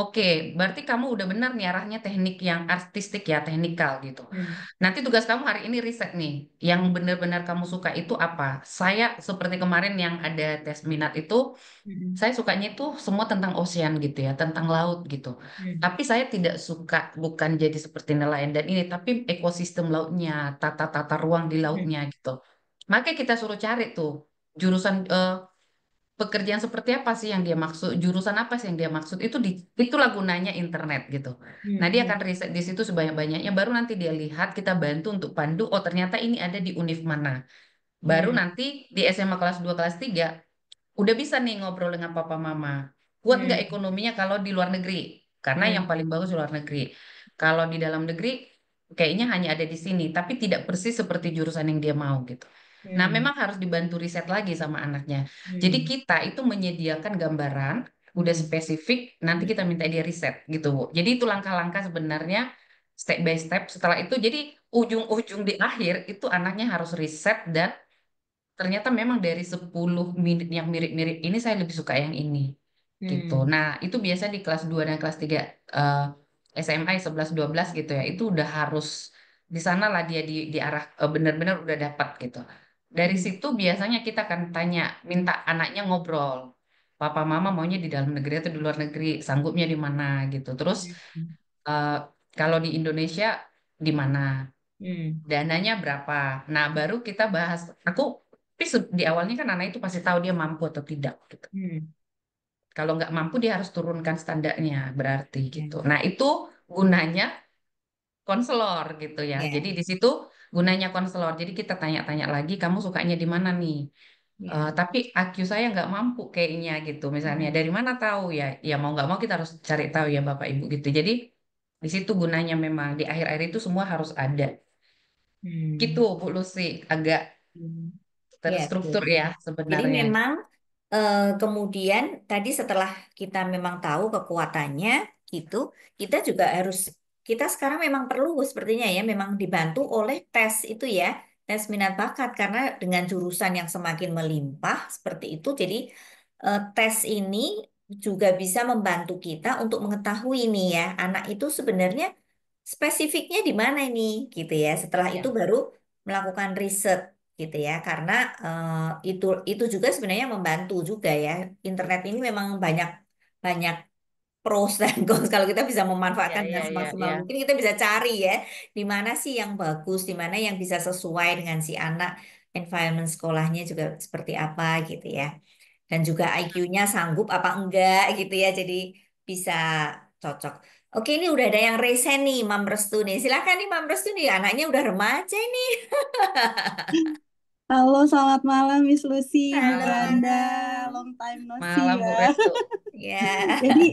oke, berarti kamu udah benar nih arahnya teknik yang artistik ya, teknikal gitu. Hmm. Nanti tugas kamu hari ini riset nih, yang benar-benar kamu suka itu apa? Saya seperti kemarin yang ada tes minat itu, Hmm. saya sukanya itu semua tentang ocean gitu ya, tentang laut gitu. Hmm. Tapi saya tidak suka bukan jadi seperti nelayan dan ini, tapi ekosistem lautnya, tata-tata ruang di Hmm. lautnya gitu. Makanya kita suruh cari tuh jurusan pekerjaan seperti apa sih yang dia maksud, jurusan apa sih yang dia maksud itu itulah gunanya internet gitu. Nah, dia Hmm. akan riset di situ sebanyak-banyaknya, baru nanti dia lihat kita bantu untuk pandu. Oh, ternyata ini ada di univ mana. Baru Hmm. nanti di SMA kelas 2 kelas 3 udah bisa nih ngobrol dengan papa mama. Kuat nggak Hmm. ekonominya kalau di luar negeri? Karena Hmm. yang paling bagus di luar negeri. Kalau di dalam negeri, kayaknya hanya ada di sini, tapi tidak persis seperti jurusan yang dia mau gitu. Nah, Hmm. memang harus dibantu riset lagi sama anaknya. Jadi Hmm. kita itu menyediakan gambaran, udah Hmm. spesifik, nanti kita minta dia riset gitu, Bu. Jadi itu langkah-langkah sebenarnya step by step. Setelah itu, jadi ujung-ujung di akhir itu anaknya harus riset dan ternyata memang dari 10 minit yang mirip-mirip ini saya lebih suka yang ini gitu. Hmm. Nah, itu biasa di kelas 2 dan kelas 3 eh, SMA 11-12 gitu ya. Itu udah harus di sana lah dia di arah benar-benar udah dapat gitu. Dari Hmm. situ biasanya kita akan tanya, minta anaknya ngobrol. Papa mama maunya di dalam negeri atau di luar negeri, sanggupnya di mana gitu. Terus Hmm. eh, kalau di Indonesia di mana? Hmm. Dananya berapa. Nah, baru kita bahas. Tapi di awalnya kan anak itu pasti tahu dia mampu atau tidak gitu. Hmm. Kalau nggak mampu dia harus turunkan standarnya berarti Ya. gitu. Nah, itu gunanya konselor gitu ya. Ya. Jadi di situ gunanya konselor. Jadi kita tanya-tanya lagi, kamu sukanya di mana nih? Ya. Tapi IQ saya nggak mampu kayaknya gitu. Misalnya Hmm. dari mana tahu ya? Ya mau nggak mau kita harus cari tahu ya Bapak Ibu gitu. Jadi di situ gunanya memang di akhir-akhir itu semua harus ada. Gitu Hmm. Bu Lucy, agak Hmm. Ya, betul. terstruktur ya Jadi sebenarnya. memang kemudian tadi setelah kita memang tahu kekuatannya gitu, kita juga harus kita sekarang memang perlu sepertinya ya memang dibantu oleh tes itu ya, tes minat bakat karena dengan jurusan yang semakin melimpah seperti itu, jadi tes ini juga bisa membantu kita untuk mengetahui nih ya, anak itu sebenarnya spesifiknya di mana ini gitu ya. Setelah itu Ya, baru melakukan riset gitu ya karena itu juga sebenarnya membantu juga ya internet ini memang banyak banyak pros dan cons kalau kita bisa ya, memanfaatkan dengan ya, ya, semaksimal ya. mungkin kita bisa cari ya di mana sih yang bagus di mana yang bisa sesuai dengan si anak environment sekolahnya juga seperti apa gitu ya dan juga IQ-nya sanggup apa enggak gitu ya jadi bisa cocok. Oke, ini udah ada yang resen nih, Mam Restu nih. Silakan nih Mam Restu nih, anaknya udah remaja ini. Halo, selamat malam Miss Lucy, Bu Halo Ganda. malam. Long time no see Malam Bu ya. Restu. Ya.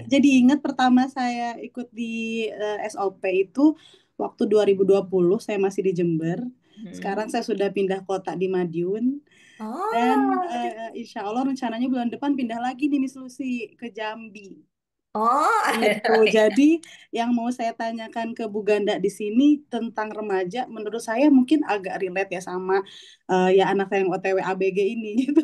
Jadi ingat pertama saya ikut di SOP itu waktu 2020 saya masih di Jember. Sekarang Hmm. saya sudah pindah kota di Madiun dan Oh, insya Allah rencananya bulan depan pindah lagi nih Miss Lucy ke Jambi. oh, Gitu. Jadi yang mau saya tanyakan ke Bu Ganda di sini tentang remaja, menurut saya mungkin agak relate ya sama ya anak saya yang OTW ABG ini gitu.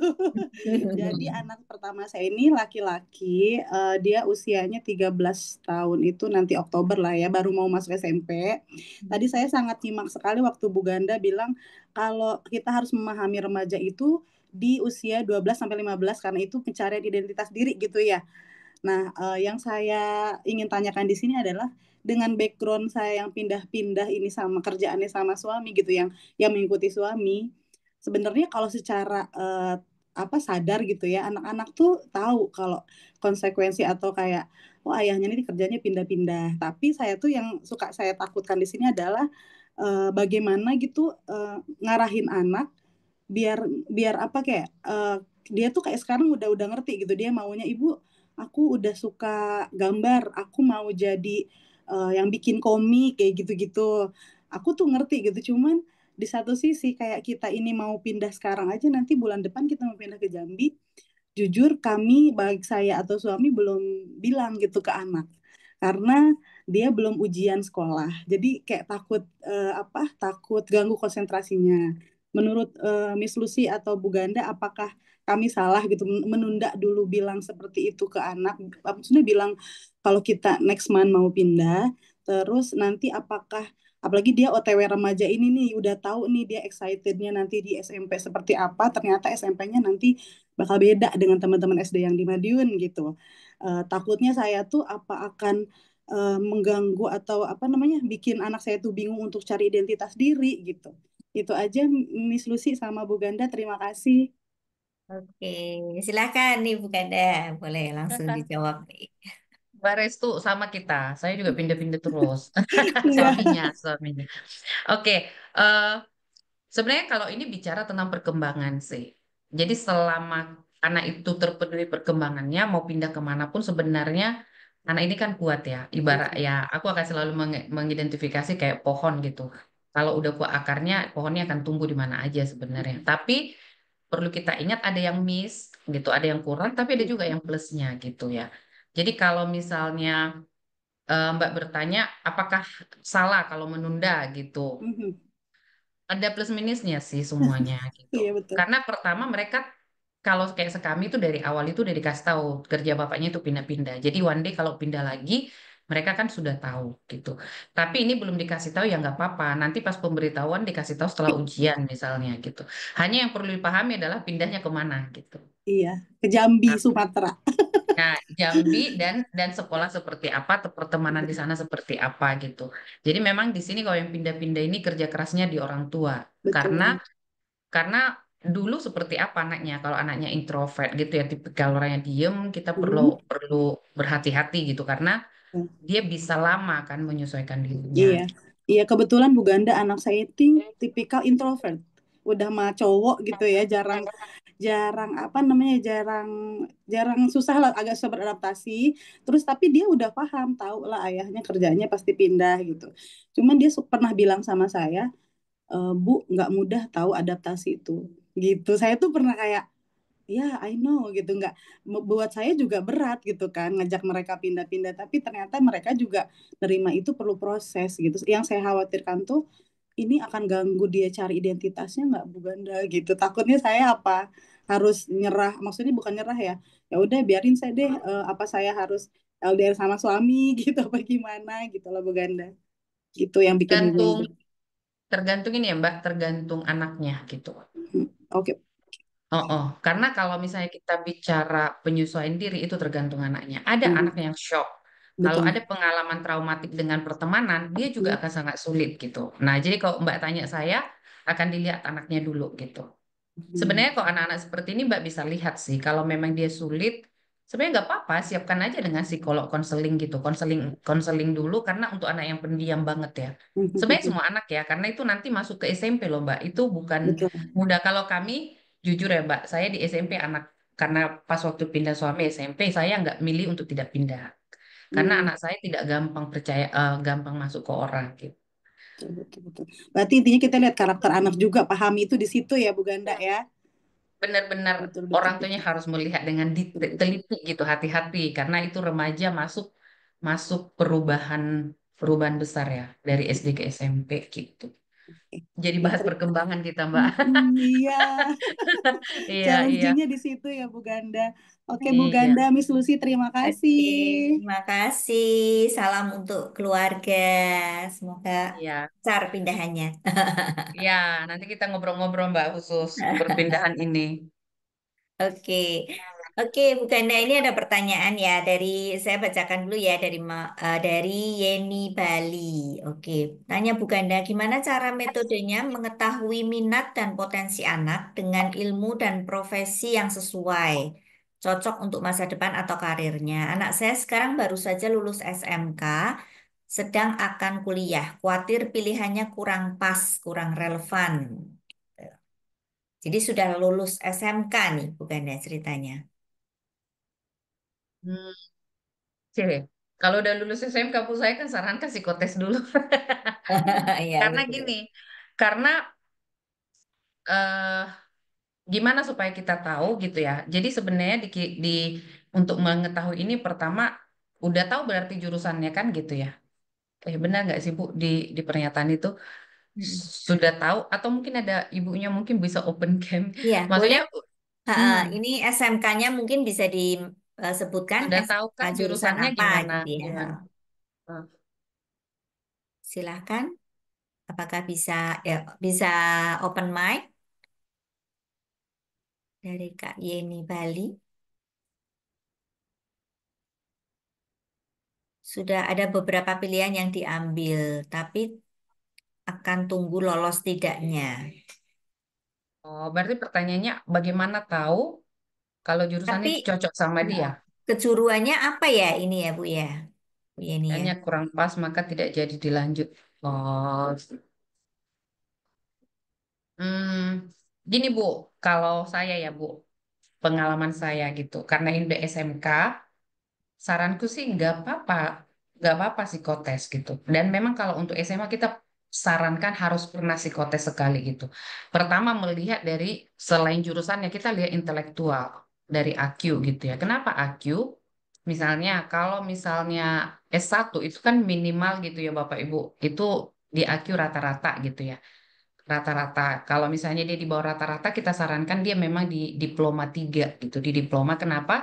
Jadi anak pertama saya ini laki-laki, dia usianya 13 tahun itu nanti Oktober lah ya, baru mau masuk SMP. Tadi saya sangat nyimak sekali waktu Bu Ganda bilang kalau kita harus memahami remaja itu di usia 12 sampai 15 karena itu pencarian identitas diri gitu ya. Nah, yang saya ingin tanyakan di sini adalah dengan background saya yang pindah-pindah ini sama kerjaannya sama suami gitu yang mengikuti suami. Sebenarnya kalau secara apa sadar gitu ya, anak-anak tuh tahu kalau konsekuensi atau kayak oh ayahnya ini kerjanya pindah-pindah. Tapi saya tuh yang suka saya takutkan di sini adalah bagaimana gitu ngarahin anak biar biar apa kayak dia tuh kayak sekarang udah ngerti gitu dia maunya ibu aku udah suka gambar aku mau jadi yang bikin komik kayak gitu-gitu aku tuh ngerti gitu cuman di satu sisi kayak kita ini mau pindah sekarang aja nanti bulan depan kita mau pindah ke Jambi jujur kami baik saya atau suami belum bilang gitu ke anak karena dia belum ujian sekolah jadi kayak takut apa takut ganggu konsentrasinya menurut Miss Lucy atau Bu Ganda apakah kami salah gitu menunda dulu bilang seperti itu ke anak maksudnya bilang kalau kita next month mau pindah terus nanti apakah apalagi dia OTW remaja ini nih udah tahu nih dia excitednya nanti di SMP seperti apa ternyata SMP-nya nanti bakal beda dengan teman-teman SD yang di Madiun gitu. Takutnya saya tuh apa akan mengganggu atau apa namanya bikin anak saya tuh bingung untuk cari identitas diri gitu. Itu aja Miss Lucy sama Bu Ganda terima kasih. oke. Silakan nih Bu Ganda, boleh langsung dijawab nih. Mbak Restu sama kita. Saya juga pindah-pindah terus. Iya. Suaminya. Oke, eh, sebenarnya kalau ini bicara tentang perkembangan sih. Jadi selama anak itu terpenuhi perkembangannya, mau pindah kemanapun sebenarnya anak ini kan kuat ya. Ibarat Betul. ya, aku akan selalu mengidentifikasi kayak pohon gitu. Kalau udah kuat akarnya, pohonnya akan tumbuh di mana aja sebenarnya. Tapi perlu kita ingat ada yang miss gitu, ada yang kurang, tapi ada juga yang plusnya gitu ya. Jadi kalau misalnya Mbak bertanya, apakah salah kalau menunda gitu? Mhm. Ada plus minusnya sih semuanya gitu. Iya betul. Karena pertama mereka kalau kayak sekami itu dari awal itu udah dikasih tahu kerja bapaknya itu pindah-pindah. Jadi one day kalau pindah lagi mereka kan sudah tahu gitu. Tapi ini belum dikasih tahu ya nggak apa-apa. Nanti pas pemberitahuan dikasih tahu setelah ujian misalnya gitu. Hanya yang perlu dipahami adalah pindahnya kemana gitu. Iya, ke Jambi, Nah, Sumatera. nah, Jambi dan sekolah seperti apa, pertemanan di sana seperti apa gitu. Jadi memang di sini kalau yang pindah-pindah ini kerja kerasnya di orang tua. Karena Betul. karena dulu seperti apa anaknya? Kalau anaknya introvert gitu ya, tipikal orang yang diem, kita perlu Mhm. perlu berhati-hati gitu karena dia bisa lama kan menyesuaikan dirinya. Iya, iya kebetulan Bu Ganda anak saya itu tipikal introvert. Udah mah cowok gitu ya, jarang jarang apa namanya, jarang jarang susah lah, agak susah beradaptasi. Terus tapi dia udah paham, tahu lah ayahnya kerjanya pasti pindah gitu. Cuman dia pernah bilang sama saya, Bu nggak mudah tahu adaptasi itu. Gitu. Saya tuh pernah kayak ya I know gitu nggak buat saya juga berat gitu kan ngajak mereka pindah-pindah tapi ternyata mereka juga nerima itu perlu proses gitu yang saya khawatirkan tuh ini akan ganggu dia cari identitasnya nggak Bu Ganda gitu takutnya saya apa harus nyerah maksudnya bukan nyerah ya ya udah biarin saya deh apa saya harus LDR sama suami gitu apa gimana gitu loh Bu Ganda gitu yang bikin bingung. Tergantung tergantung ini ya Mbak, tergantung anaknya gitu. Oke. Oh, oh. Karena kalau misalnya kita bicara penyesuaian diri itu tergantung anaknya. Ada anak Mhm. yang shock. Kalau Betul. ada pengalaman traumatik dengan pertemanan, dia juga Mhm. akan sangat sulit gitu. Nah, jadi kalau Mbak tanya saya, akan dilihat anaknya dulu gitu. Mhm. Sebenarnya kalau anak-anak seperti ini Mbak bisa lihat sih, kalau memang dia sulit, sebenarnya nggak apa-apa, siapkan aja dengan psikolog konseling gitu, konseling konseling dulu karena untuk anak yang pendiam banget ya. Sebenarnya semua anak ya, karena itu nanti masuk ke SMP loh Mbak, itu bukan Betul. mudah. Kalau kami jujur ya Mbak, saya di SMP anak karena pas waktu pindah suami SMP saya nggak milih untuk tidak pindah, karena Hmm, anak saya tidak gampang percaya, gampang masuk ke orang gitu. betul, betul, betul. Berarti intinya kita lihat karakter anak juga, pahami itu di situ ya, Bu Ganda ya. Benar-benar Betul, betul, orang tuanya betul. harus melihat dengan Betul. teliti gitu, hati-hati karena itu remaja masuk masuk perubahan perubahan besar ya dari SD ke SMP gitu. Jadi Ya, bahas perkembangan kita, Mbak. Iya, Iya, iya, challengingnya di situ ya, Bu Ganda. Oke, Bu iya, Ganda, Miss Lucy, terima kasih. Oke, terima kasih. Salam untuk keluarga. Semoga iya, lancar pindahannya. iya. Nanti kita ngobrol-ngobrol, Mbak, khusus perpindahan ini. Oke, oke, Bu Ganda, ini ada pertanyaan ya dari saya bacakan dulu ya dari Yeni Bali. Oke, tanya Bu Ganda, gimana cara metodenya mengetahui minat dan potensi anak dengan ilmu dan profesi yang sesuai, cocok untuk masa depan atau karirnya? Anak saya sekarang baru saja lulus SMK, sedang akan kuliah. Khawatir pilihannya kurang pas, kurang relevan. Jadi sudah lulus SMK nih, bukan ya ceritanya. Hmm, oke. Kalau udah lulus SMK, Bu, saya kan sarankan psikotes dulu. Iya Karena betul. gini, karena eh, gimana supaya kita tahu gitu ya. Jadi sebenarnya untuk mengetahui ini pertama udah tahu berarti jurusannya kan gitu ya. Benar nggak sih Bu di pernyataan itu Mm-mm. sudah tahu atau mungkin ada ibunya mungkin bisa open camp. Iya boleh. Maksudnya Ha, hmm, ini SMK-nya mungkin bisa disebutkan sudah tahu SMK kah jurusan jurusannya apa gimana? gitu ya. Ha, Gimana? Eh, silahkan. Apakah bisa open mic dari Kak Yeni Bali? Sudah ada beberapa pilihan yang diambil, tapi akan tunggu lolos tidaknya. Oh, berarti pertanyaannya bagaimana tahu kalau jurusannya Tapi itu cocok sama dia? kejuruannya apa ya ini ya Bu ya? Bu Yeni ya. Hanya kurang pas maka tidak jadi dilanjut. Oh, gini Bu, kalau saya ya Bu, pengalaman saya gitu, karena ini udah SMK, saranku sih nggak apa-apa psikotes gitu. Dan memang kalau untuk SMA kita sarankan harus pernah psikotes sekali gitu. Pertama melihat dari selain jurusannya kita lihat intelektual dari AQ gitu ya. Kenapa AQ? Misalnya kalau misalnya S1 itu kan minimal gitu ya Bapak Ibu, itu di AQ rata-rata gitu ya. Rata-rata. Kalau misalnya dia di bawah rata-rata, kita sarankan dia memang di diploma 3 gitu. Di diploma kenapa?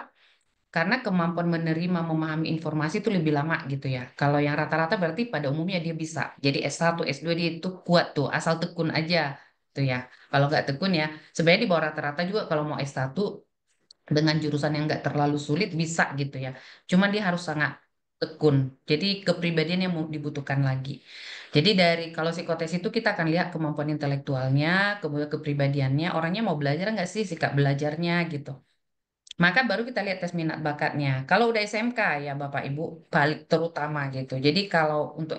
Karena kemampuan menerima, memahami informasi itu lebih lama gitu ya. Kalau yang rata-rata berarti pada umumnya dia bisa. Jadi S1, S2 dia itu kuat tuh, asal tekun aja tuh ya. Kalau nggak tekun ya, sebenarnya di bawah rata-rata juga kalau mau S1 dengan jurusan yang nggak terlalu sulit bisa gitu ya. Cuman dia harus sangat tekun. Jadi kepribadian yang mau dibutuhkan lagi. Jadi dari kalau psikotes itu kita akan lihat kemampuan intelektualnya, kemudian kepribadiannya, orangnya mau belajar nggak sih, sikap belajarnya gitu. Maka baru kita lihat tes minat bakatnya. Kalau udah SMK ya Bapak Ibu, balik terutama gitu. Jadi kalau untuk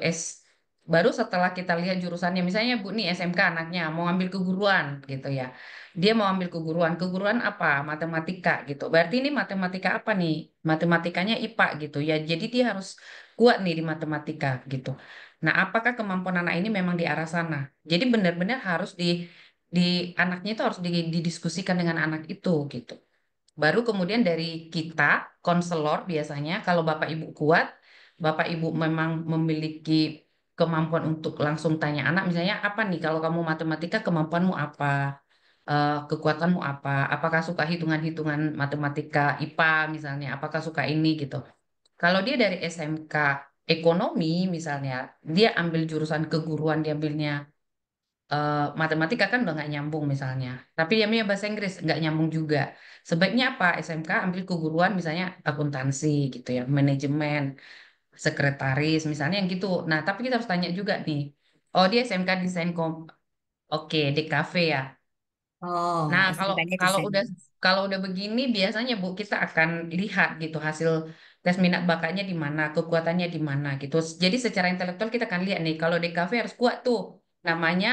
baru setelah kita lihat jurusannya, misalnya Bu nih SMK anaknya mau ambil keguruan gitu ya. Dia mau ambil keguruan, keguruan apa? Matematika gitu. Berarti ini matematika apa nih? Matematikanya IPA gitu ya. Jadi dia harus kuat nih di matematika gitu. Nah, apakah kemampuan anak ini memang di arah sana? Jadi benar-benar harus di anaknya itu harus didiskusikan dengan anak itu gitu. Baru kemudian dari kita, konselor biasanya, kalau Bapak Ibu kuat, Bapak Ibu memang memiliki kemampuan untuk langsung tanya anak, misalnya apa nih, kalau kamu matematika kemampuanmu apa? Kekuatanmu apa? Apakah suka hitungan-hitungan matematika IPA misalnya? Apakah suka ini gitu? Kalau dia dari SMK ekonomi misalnya, dia ambil jurusan keguruan, dia ambilnya matematika kan udah nggak nyambung misalnya. Tapi dia punya bahasa Inggris nggak nyambung juga. Sebaiknya apa? SMK ambil keguruan misalnya akuntansi gitu ya, manajemen, sekretaris misalnya yang gitu. Nah, tapi kita harus tanya juga nih. Oh, dia SMK desain oke, DKV ya. Oh, Nah, kalau SMK-nya di kalau sana. udah begini biasanya Bu kita akan lihat gitu hasil tes minat bakatnya di mana, kekuatannya di mana gitu. Jadi secara intelektual kita akan lihat nih kalau DKV harus kuat tuh. Namanya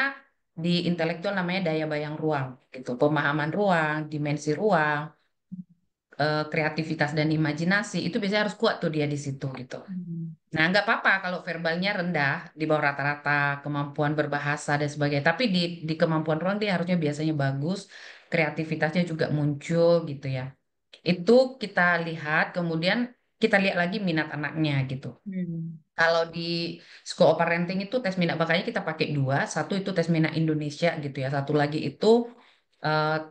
di intelektual namanya daya bayang ruang gitu, pemahaman ruang, dimensi ruang, kreativitas dan imajinasi itu biasanya harus kuat tuh dia di situ gitu. Hmm. Nah, nggak apa-apa kalau verbalnya rendah, di bawah rata-rata, kemampuan berbahasa dan sebagainya. Tapi di kemampuan ruang dia harusnya biasanya bagus, kreativitasnya juga muncul gitu ya. Itu kita lihat, kemudian kita lihat lagi minat anaknya gitu. Hmm. Kalau di School of Parenting itu tes minat bakatnya kita pakai dua, satu itu tes minat Indonesia gitu ya, satu lagi itu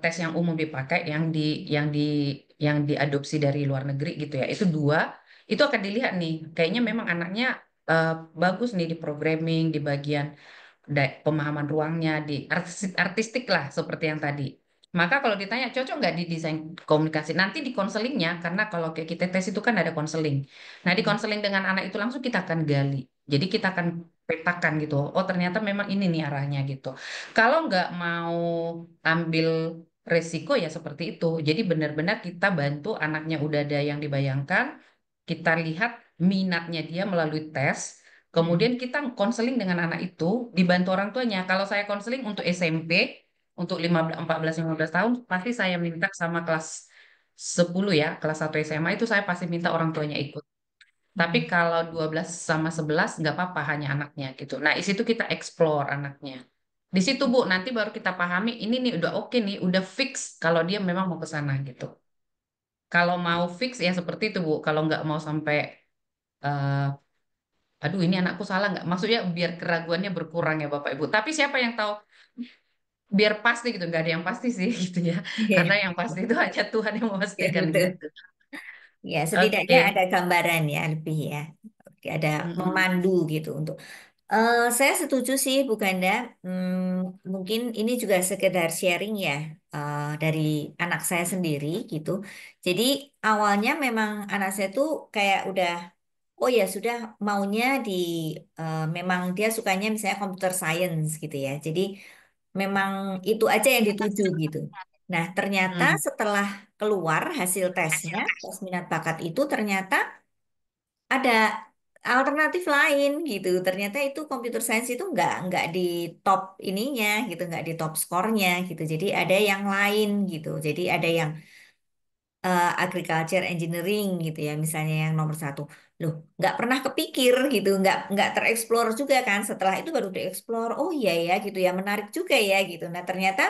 tes yang umum dipakai yang diadopsi dari luar negeri gitu ya. Itu dua, itu akan dilihat nih. Kayaknya memang anaknya eh, bagus nih di programming, di bagian pemahaman ruangnya, di artistik lah seperti yang tadi. Maka kalau ditanya cocok nggak di desain komunikasi, nanti di konselingnya, karena kalau kayak kita tes itu kan ada konseling. Nah di konseling dengan anak itu langsung kita akan gali. Jadi kita akan petakan gitu. Oh ternyata memang ini nih arahnya gitu. Kalau nggak mau ambil resiko ya seperti itu. Jadi benar-benar kita bantu anaknya udah ada yang dibayangkan, kita lihat minatnya dia melalui tes. Hmm. Kemudian kita konseling dengan anak itu dibantu orang tuanya. Kalau saya konseling untuk SMP, untuk 15, 14, 15 tahun, pasti saya minta sama kelas 10 ya, kelas 1 SMA itu saya pasti minta orang tuanya ikut. Tapi Hmm. kalau 12 sama 11 nggak apa-apa hanya anaknya gitu. Nah, di situ kita explore anaknya. Di situ Bu, nanti baru kita pahami ini nih udah oke nih, udah fix kalau dia memang mau ke sana gitu. Kalau mau fix ya seperti itu Bu. Kalau nggak mau sampai eh, aduh ini anakku salah nggak? Maksudnya biar keraguannya berkurang ya Bapak Ibu. Tapi siapa yang tahu biar pasti gitu, nggak ada yang pasti sih gitu ya. Karena Iya, yang pasti itu hanya Tuhan yang ya memastikan gitu. betul. Ya, setidaknya Oke. ada gambaran ya lebih ya. Oke, ada Mm-mm. memandu gitu untuk. Saya setuju sih, Bu Ganda. Mungkin ini juga sekedar sharing ya dari anak saya sendiri gitu. Jadi awalnya memang anak saya tuh kayak udah, oh ya sudah maunya di, memang dia sukanya misalnya computer science gitu ya. Jadi memang itu aja yang dituju gitu. Nah, ternyata Mm. setelah keluar hasil tesnya, tes minat bakat itu ternyata ada alternatif lain gitu. Ternyata itu computer science itu nggak di top ininya gitu, nggak di top skornya gitu. Jadi ada yang lain gitu. Jadi ada yang agriculture engineering gitu ya, misalnya yang nomor satu. Loh, nggak pernah kepikir gitu, nggak tereksplor juga kan. Setelah itu baru dieksplor. Oh iya ya gitu ya, menarik juga ya gitu. Nah ternyata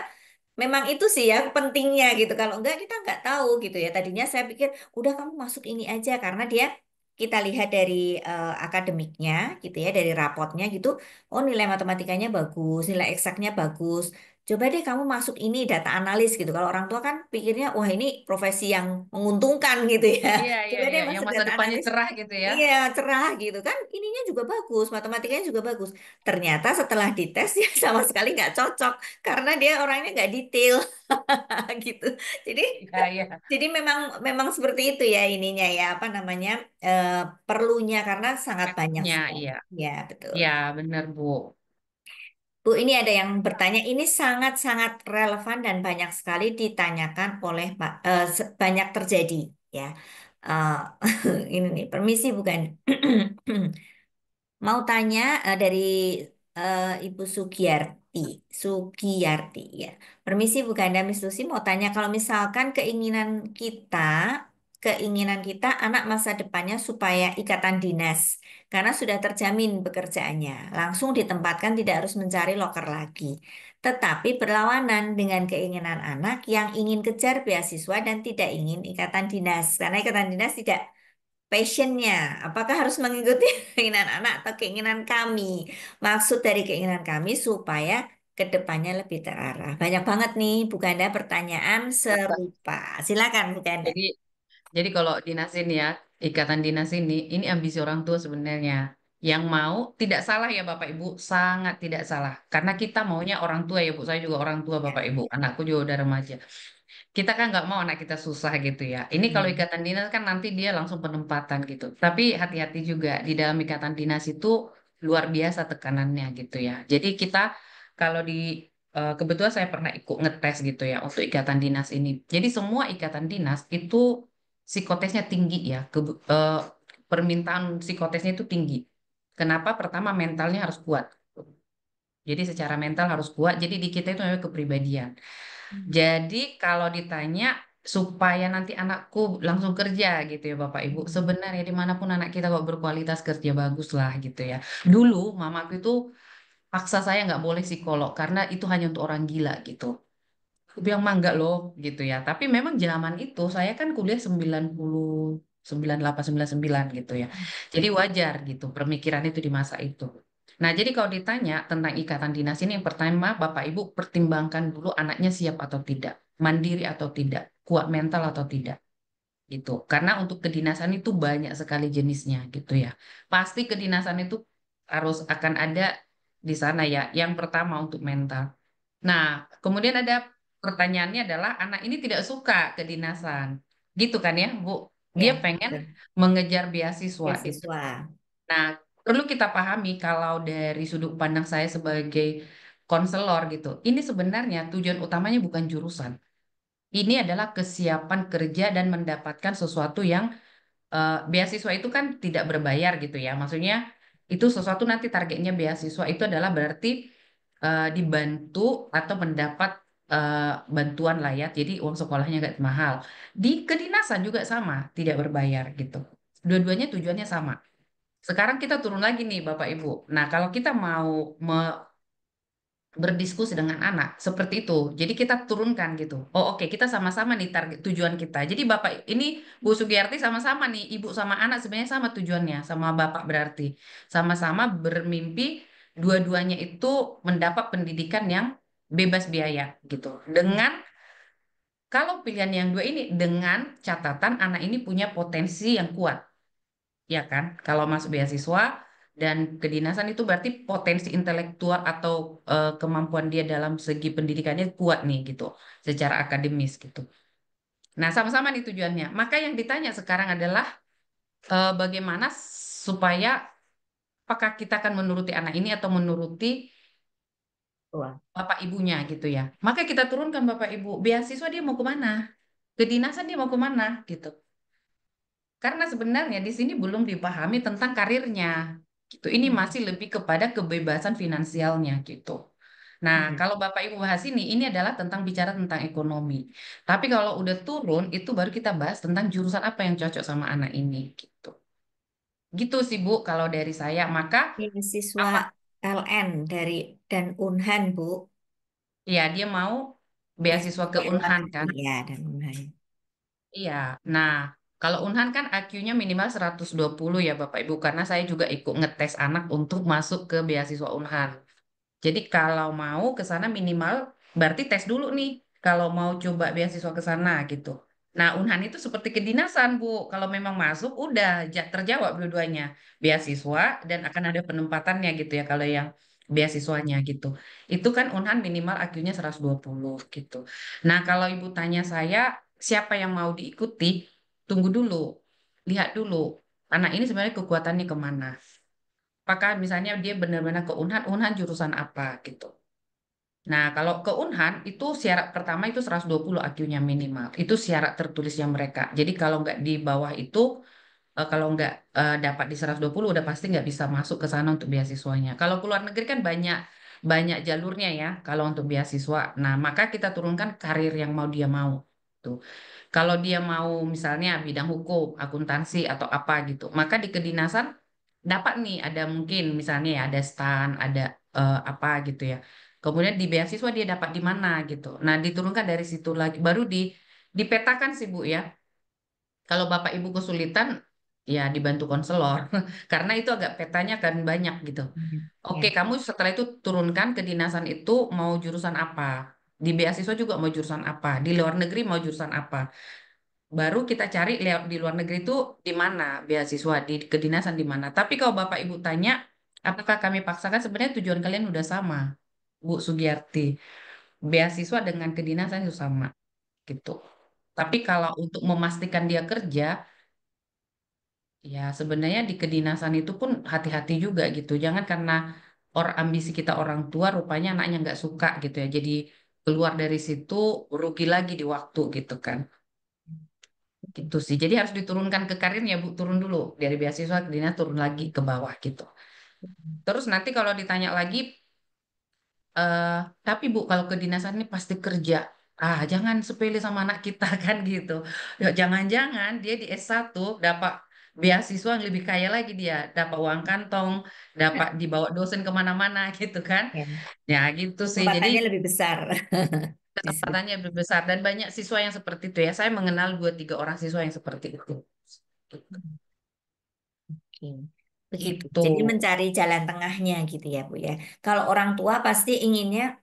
memang itu sih ya pentingnya gitu. Kalau enggak kita nggak tahu gitu ya. Tadinya saya pikir udah kamu masuk ini aja karena dia kita lihat dari akademiknya gitu ya, dari rapotnya gitu. Oh nilai matematikanya bagus, nilai eksaknya bagus. Coba deh kamu masuk ini data analis gitu. Kalau orang tua kan pikirnya wah ini profesi yang menguntungkan gitu ya. Iya, iya, Coba deh iya. Yang masuk masa data depannya analis. cerah gitu ya. Iya, cerah gitu kan. Ininya juga bagus, matematikanya juga bagus. Ternyata setelah dites ya sama sekali nggak cocok karena dia orangnya nggak detail gitu. Jadi Iya, iya. jadi memang memang seperti itu ya ininya ya apa namanya eh, perlunya karena sangat banyak Ya, sekali. iya. Ya betul. Iya, benar, Bu. Bu, ini ada yang bertanya, ini sangat-sangat relevan dan banyak sekali ditanyakan oleh banyak terjadi ya. Eh, ini nih, permisi bukan. Mau tanya dari Ibu Sugiyarti, Sugiyarti ya. Permisi Bu Ganda Miss Lucy mau tanya kalau misalkan keinginan kita anak masa depannya supaya ikatan dinas karena sudah terjamin pekerjaannya, langsung ditempatkan tidak harus mencari loker lagi. Tetapi berlawanan dengan keinginan anak yang ingin kejar beasiswa dan tidak ingin ikatan dinas karena ikatan dinas tidak passionnya, apakah harus mengikuti keinginan anak atau keinginan kami? Maksud dari keinginan kami supaya kedepannya lebih terarah. Banyak banget nih, Bu Ganda pertanyaan serupa. Silakan, Bu Ganda. Jadi Jadi kalau dinas ini ya, ikatan dinas ini ambisi orang tua sebenarnya. Yang mau tidak salah ya Bapak Ibu, sangat tidak salah. Karena kita maunya orang tua ya Bu, saya juga orang tua Ya. Bapak Ibu, anakku juga udah remaja. Kita kan nggak mau anak kita susah gitu ya. Ini kalau Hmm. ikatan dinas kan nanti dia langsung penempatan gitu. Tapi hati-hati juga di dalam ikatan dinas itu luar biasa tekanannya gitu ya. Jadi kita kalau di kebetulan saya pernah ikut ngetes gitu ya untuk ikatan dinas ini. Jadi semua ikatan dinas itu psikotesnya tinggi ya, permintaan psikotesnya itu tinggi. Kenapa? Pertama mentalnya harus kuat. Jadi secara mental harus kuat. Jadi di kita itu namanya kepribadian. Jadi kalau ditanya supaya nanti anakku langsung kerja gitu ya Bapak Ibu, sebenarnya dimanapun anak kita kok berkualitas kerja bagus lah gitu ya. Dulu mamaku itu paksa saya nggak boleh psikolog karena itu hanya untuk orang gila gitu. Aku bilang mah enggak loh gitu ya. Tapi memang zaman itu saya kan kuliah 98 99 gitu ya. Jadi wajar gitu pemikiran itu di masa itu. Nah, jadi kalau ditanya tentang ikatan dinas ini yang pertama Bapak Ibu pertimbangkan dulu anaknya siap atau tidak, mandiri atau tidak, kuat mental atau tidak gitu. Karena untuk kedinasan itu banyak sekali jenisnya gitu ya. Pasti kedinasan itu harus akan ada di sana ya. Yang pertama untuk mental. Nah, kemudian ada pertanyaannya adalah anak ini tidak suka kedinasan. Gitu kan ya, Bu? Dia Ya, pengen betul. mengejar beasiswa gitu. Beasiswa. Nah, perlu kita pahami kalau dari sudut pandang saya sebagai konselor gitu. Ini sebenarnya tujuan utamanya bukan jurusan. Ini adalah kesiapan kerja dan mendapatkan sesuatu yang beasiswa itu kan tidak berbayar gitu ya. Maksudnya itu sesuatu nanti targetnya beasiswa itu adalah berarti dibantu atau mendapat bantuan lah ya. Jadi uang sekolahnya nggak mahal. Di kedinasan juga sama, tidak berbayar gitu. Dua-duanya tujuannya sama. Sekarang kita turun lagi nih Bapak Ibu. Nah, kalau kita mau berdiskusi dengan anak seperti itu. Jadi kita turunkan gitu. Oh oke, kita sama-sama nih target tujuan kita. Jadi Bapak ini Bu Sugiyarti sama-sama nih, Ibu sama anak sebenarnya sama tujuannya, sama Bapak berarti. Sama-sama bermimpi dua-duanya itu mendapat pendidikan yang bebas biaya gitu. Dengan kalau pilihan yang dua ini dengan catatan anak ini punya potensi yang kuat. Ya kan? Kalau masuk beasiswa dan kedinasan itu berarti potensi intelektual atau kemampuan dia dalam segi pendidikannya kuat nih gitu, secara akademis gitu. Nah, sama-sama nih tujuannya. Maka yang ditanya sekarang adalah bagaimana supaya apakah kita akan menuruti anak ini atau menuruti Wah. bapak ibunya gitu ya. Maka kita turunkan bapak ibu, beasiswa dia mau kemana? Kedinasan dia mau kemana gitu. Karena sebenarnya di sini belum dipahami tentang karirnya. Gitu. Ini masih lebih kepada kebebasan finansialnya gitu. Nah, kalau Bapak Ibu bahas ini adalah tentang bicara tentang ekonomi. Tapi kalau udah turun, itu baru kita bahas tentang jurusan apa yang cocok sama anak ini gitu. Gitu sih Bu, kalau dari saya. Maka Beasiswa apa? LN dari dan Unhan, Bu. Ya, dia mau beasiswa ke Beasiswa luar Unhan negeri kan? ya, dan Unhan. Iya. Nah, kalau Unhan kan IQ-nya minimal 120 ya Bapak Ibu, karena saya juga ikut ngetes anak untuk masuk ke beasiswa Unhan. Jadi kalau mau ke sana minimal berarti tes dulu nih kalau mau coba beasiswa ke sana gitu. Nah, Unhan itu seperti kedinasan, Bu. Kalau memang masuk udah terjawab dua-duanya. Beasiswa dan akan ada penempatannya gitu ya kalau yang beasiswanya gitu. Itu kan Unhan minimal IQ-nya 120 gitu. Nah, kalau Ibu tanya saya siapa yang mau diikuti, tunggu dulu. Lihat dulu anak ini sebenarnya kekuatannya kemana. Apakah misalnya dia benar-benar ke Unhan, Unhan jurusan apa gitu. Nah, kalau ke Unhan itu syarat pertama itu 120 IQ-nya minimal. Itu syarat tertulisnya mereka. Jadi kalau nggak di bawah itu, kalau nggak dapat di 120 udah pasti nggak bisa masuk ke sana untuk beasiswanya. Kalau ke luar negeri kan banyak banyak jalurnya ya kalau untuk beasiswa. Nah, maka kita turunkan karir yang mau dia mau. Tuh. Kalau dia mau misalnya bidang hukum, akuntansi atau apa gitu, maka di kedinasan dapat nih ada mungkin misalnya ya ada STAN, ada apa gitu ya. Kemudian di beasiswa dia dapat di mana gitu. Nah, diturunkan dari situ lagi baru dipetakan sih Bu ya. Kalau Bapak Ibu kesulitan ya dibantu konselor karena itu agak petanya kan banyak gitu. Oke, Ya. kamu setelah itu turunkan kedinasan itu mau jurusan apa? Di beasiswa juga mau jurusan apa? Di luar negeri mau jurusan apa? Baru kita cari lewat di luar negeri itu di mana beasiswa, di kedinasan di mana. Tapi kalau Bapak Ibu tanya, apakah kami paksakan? Sebenarnya tujuan kalian udah sama, Bu Sugiyarti. Beasiswa dengan kedinasan itu sama, gitu. Tapi kalau untuk memastikan dia kerja, ya sebenarnya di kedinasan itu pun hati-hati juga gitu. Jangan karena, ambisi kita orang tua rupanya anaknya nggak suka gitu ya. Jadi keluar dari situ rugi lagi di waktu gitu kan. Gitu sih. Jadi harus diturunkan ke karirnya Bu, turun dulu dari beasiswa ke dinas turun lagi ke bawah gitu. Terus nanti kalau ditanya lagi, eh tapi Bu kalau kedinasan ini pasti kerja. Ah, jangan sepele sama anak kita kan gitu. Ya, jangan-jangan dia di S1 dapat beasiswa yang lebih kaya lagi dia, dapat uang kantong, dapat dibawa dosen kemana-mana gitu kan. Ya, Ya gitu sih. Jadi kesempatannya lebih besar. Justru. kesempatannya lebih besar dan banyak siswa yang seperti itu ya. Saya mengenal 2-3 orang siswa yang seperti itu. Oke. Begitu. Itu. Jadi mencari jalan tengahnya gitu ya, Bu ya. Kalau orang tua pasti inginnya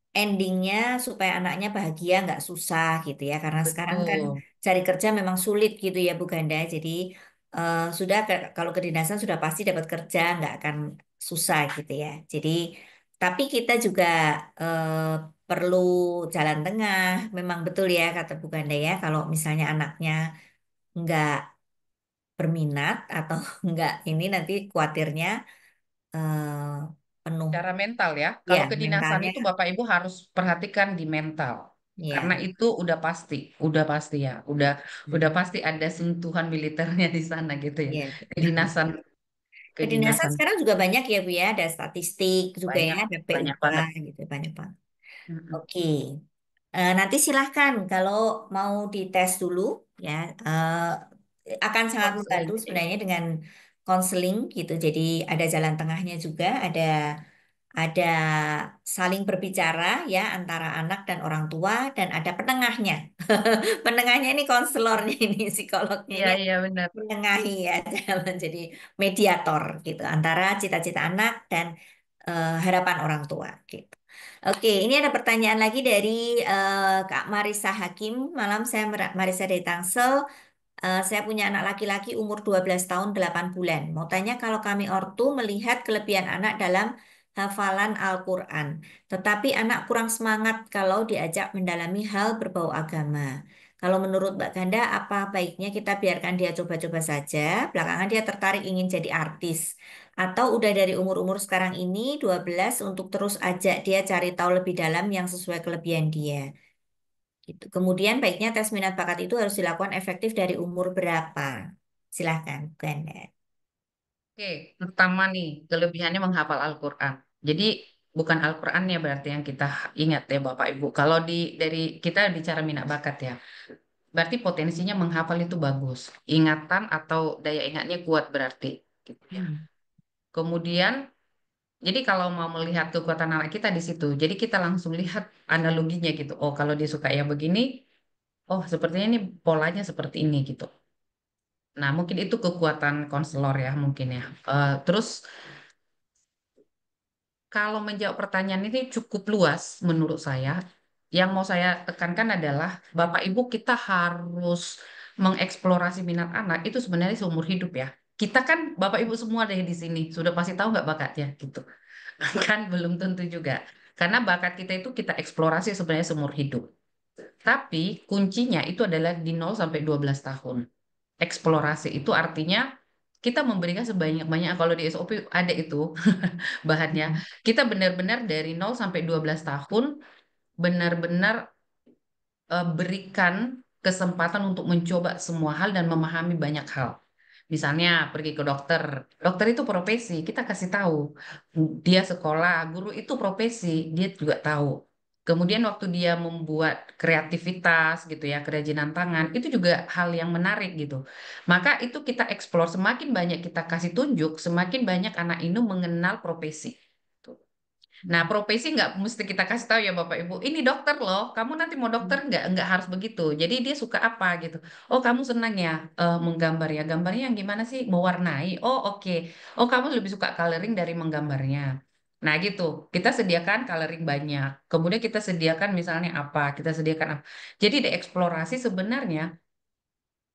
endingnya supaya anaknya bahagia, nggak susah gitu ya. Karena sekarang kan Betul. cari kerja memang sulit gitu ya, Bu Ganda. Jadi sudah kalau kedinasan sudah pasti dapat kerja, nggak akan susah gitu ya. Jadi tapi kita juga perlu jalan tengah. Memang betul ya kata Bu Ganda ya. Kalau misalnya anaknya nggak berminat atau nggak ini nanti khawatirnya eh, penuh Cara mental ya. ya Kalau kedinasan mentalnya itu Bapak Ibu harus perhatikan di mental. Karena ya. itu udah pasti ya. Udah pasti ada sentuhan militernya di sana gitu ya. Iya. Kedinasan Kedinasan kedinasan sekarang juga banyak ya Bu ya, ada statistik juga ya, banyak ada banyak PUK banget. gitu, banyak banget. Mm-mm. Oke. Nanti silahkan kalau mau dites dulu ya, akan sangat membantu Konseling. sebenarnya dengan konseling gitu. Jadi ada jalan tengahnya juga, ada saling berbicara ya antara anak dan orang tua dan ada penengahnya. Penengahnya ini konselornya ini psikolognya Iya ini iya benar. menengahi ya jalan jadi mediator gitu antara cita-cita anak dan harapan orang tua gitu. Oke, ini ada pertanyaan lagi dari Kak Marisa Hakim. Malam saya Marisa dari Tangsel. Saya punya anak laki-laki umur 12 tahun 8 bulan. Mau tanya kalau kami ortu melihat kelebihan anak dalam hafalan Al-Quran. Tetapi anak kurang semangat kalau diajak mendalami hal berbau agama. Kalau menurut Mbak Ganda, apa baiknya kita biarkan dia coba-coba saja, belakangan dia tertarik ingin jadi artis. Atau udah dari umur-umur sekarang ini 12 untuk terus ajak dia cari tahu lebih dalam yang sesuai kelebihan dia. Gitu. Kemudian baiknya tes minat bakat itu harus dilakukan efektif dari umur berapa? Silahkan, Ganda. Oke, pertama nih kelebihannya menghafal Al-Quran. Jadi bukan Al-Quran ya berarti yang kita ingat ya Bapak Ibu. Kalau dari kita bicara minat bakat ya. Berarti potensinya menghafal itu bagus. Ingatan atau daya ingatnya kuat berarti. Gitu ya. Hmm. Kemudian, jadi kalau mau melihat kekuatan anak kita di situ, jadi kita langsung lihat analoginya gitu. Oh, kalau dia suka yang begini, oh sepertinya ini polanya seperti ini gitu. Nah, mungkin itu kekuatan konselor ya mungkin ya. Terus kalau menjawab pertanyaan ini cukup luas menurut saya. Yang mau saya tekankan adalah Bapak Ibu kita harus mengeksplorasi minat anak itu sebenarnya seumur hidup ya. Kita kan Bapak Ibu semua dari di sini sudah pasti tahu nggak bakatnya gitu. Kan belum tentu juga. Karena bakat kita itu kita eksplorasi sebenarnya seumur hidup. Tapi kuncinya itu adalah di 0 sampai 12 tahun. Eksplorasi itu artinya kita memberikan sebanyak-banyak kalau di SOP ada itu bahannya. Kita benar-benar dari 0 sampai 12 tahun benar-benar berikan kesempatan untuk mencoba semua hal dan memahami banyak hal. Misalnya pergi ke dokter, dokter itu profesi, kita kasih tahu. Dia sekolah, guru itu profesi, dia juga tahu. Kemudian waktu dia membuat kreativitas gitu ya, kerajinan tangan, itu juga hal yang menarik gitu. Maka itu kita eksplor, semakin banyak kita kasih tunjuk, semakin banyak anak ini mengenal profesi. Nah, profesi nggak mesti kita kasih tahu ya Bapak Ibu. Ini dokter loh, kamu nanti mau dokter nggak harus begitu. Jadi dia suka apa gitu. Oh kamu senang ya menggambar ya. Gambarnya yang gimana sih? Mewarnai. Oh oke. Oh kamu lebih suka coloring dari menggambarnya. Nah gitu. Kita sediakan coloring banyak. Kemudian kita sediakan misalnya apa? Kita sediakan apa? Jadi di eksplorasi sebenarnya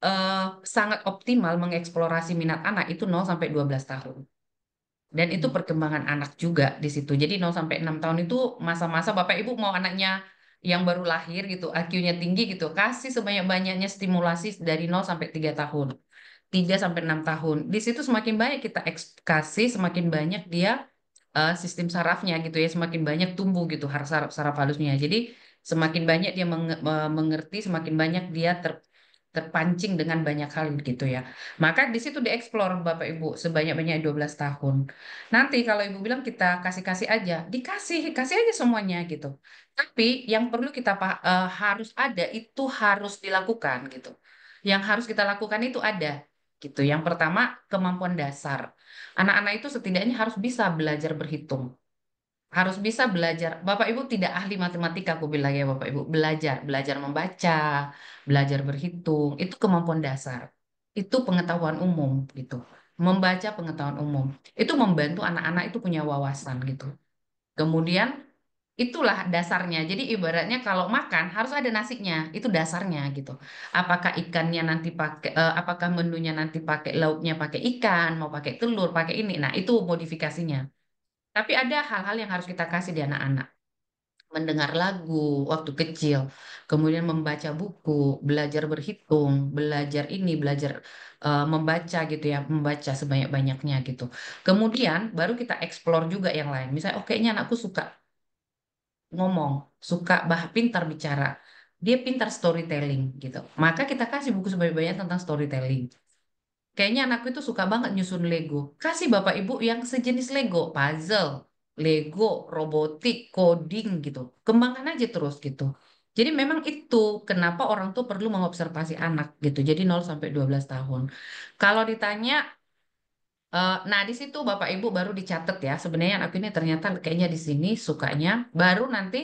eh, sangat optimal mengeksplorasi minat anak itu 0 sampai 12 tahun. Dan itu perkembangan anak juga di situ. Jadi 0 sampai 6 tahun itu masa-masa Bapak Ibu mau anaknya yang baru lahir gitu, IQ-nya tinggi gitu, kasih sebanyak-banyaknya stimulasi dari 0 sampai 3 tahun. 3 sampai 6 tahun. Di situ semakin banyak kita kasih, semakin banyak dia sistem sarafnya gitu ya, semakin banyak tumbuh gitu saraf saraf halusnya. Jadi semakin banyak dia mengerti, semakin banyak dia terpancing dengan banyak hal gitu ya. Maka di situ dieksplor Bapak Ibu sebanyak-banyak 12 tahun. Nanti kalau Ibu bilang kita kasih-kasih aja, kasih aja semuanya gitu. Tapi yang perlu kita harus ada itu harus dilakukan gitu. Yang harus kita lakukan itu ada gitu. Yang pertama kemampuan dasar. Anak-anak itu setidaknya harus bisa belajar berhitung. Harus bisa belajar. Bapak Ibu tidak ahli matematika, aku bilang ya Bapak Ibu. Belajar membaca, belajar berhitung, itu kemampuan dasar. Itu pengetahuan umum gitu. Membaca pengetahuan umum. Itu membantu anak-anak itu punya wawasan gitu. Kemudian itulah dasarnya. Jadi ibaratnya kalau makan harus ada nasinya, itu dasarnya gitu. Apakah ikannya nanti pakai, apakah menunya nanti pakai lauknya pakai ikan, mau pakai telur, pakai ini. Nah, itu modifikasinya. Tapi ada hal-hal yang harus kita kasih di anak-anak. Mendengar lagu waktu kecil, kemudian membaca buku, belajar berhitung, belajar ini, belajar membaca gitu ya, membaca sebanyak-banyaknya gitu. Kemudian baru kita eksplor juga yang lain. Misalnya, oh kayaknya anakku suka ngomong, suka pintar bicara. Dia pintar storytelling gitu. Maka kita kasih buku sebanyak-banyak tentang storytelling. Kayaknya anakku itu suka banget nyusun Lego. Kasih Bapak Ibu yang sejenis Lego, puzzle, Lego, robotik, coding gitu. Kembangkan aja terus gitu. Jadi memang itu kenapa orang tuh perlu mengobservasi anak gitu. Jadi 0 sampai 12 tahun. Kalau ditanya, nah di situ Bapak Ibu baru dicatat ya. Sebenarnya anak ini ternyata kayaknya di sini sukanya. Baru nanti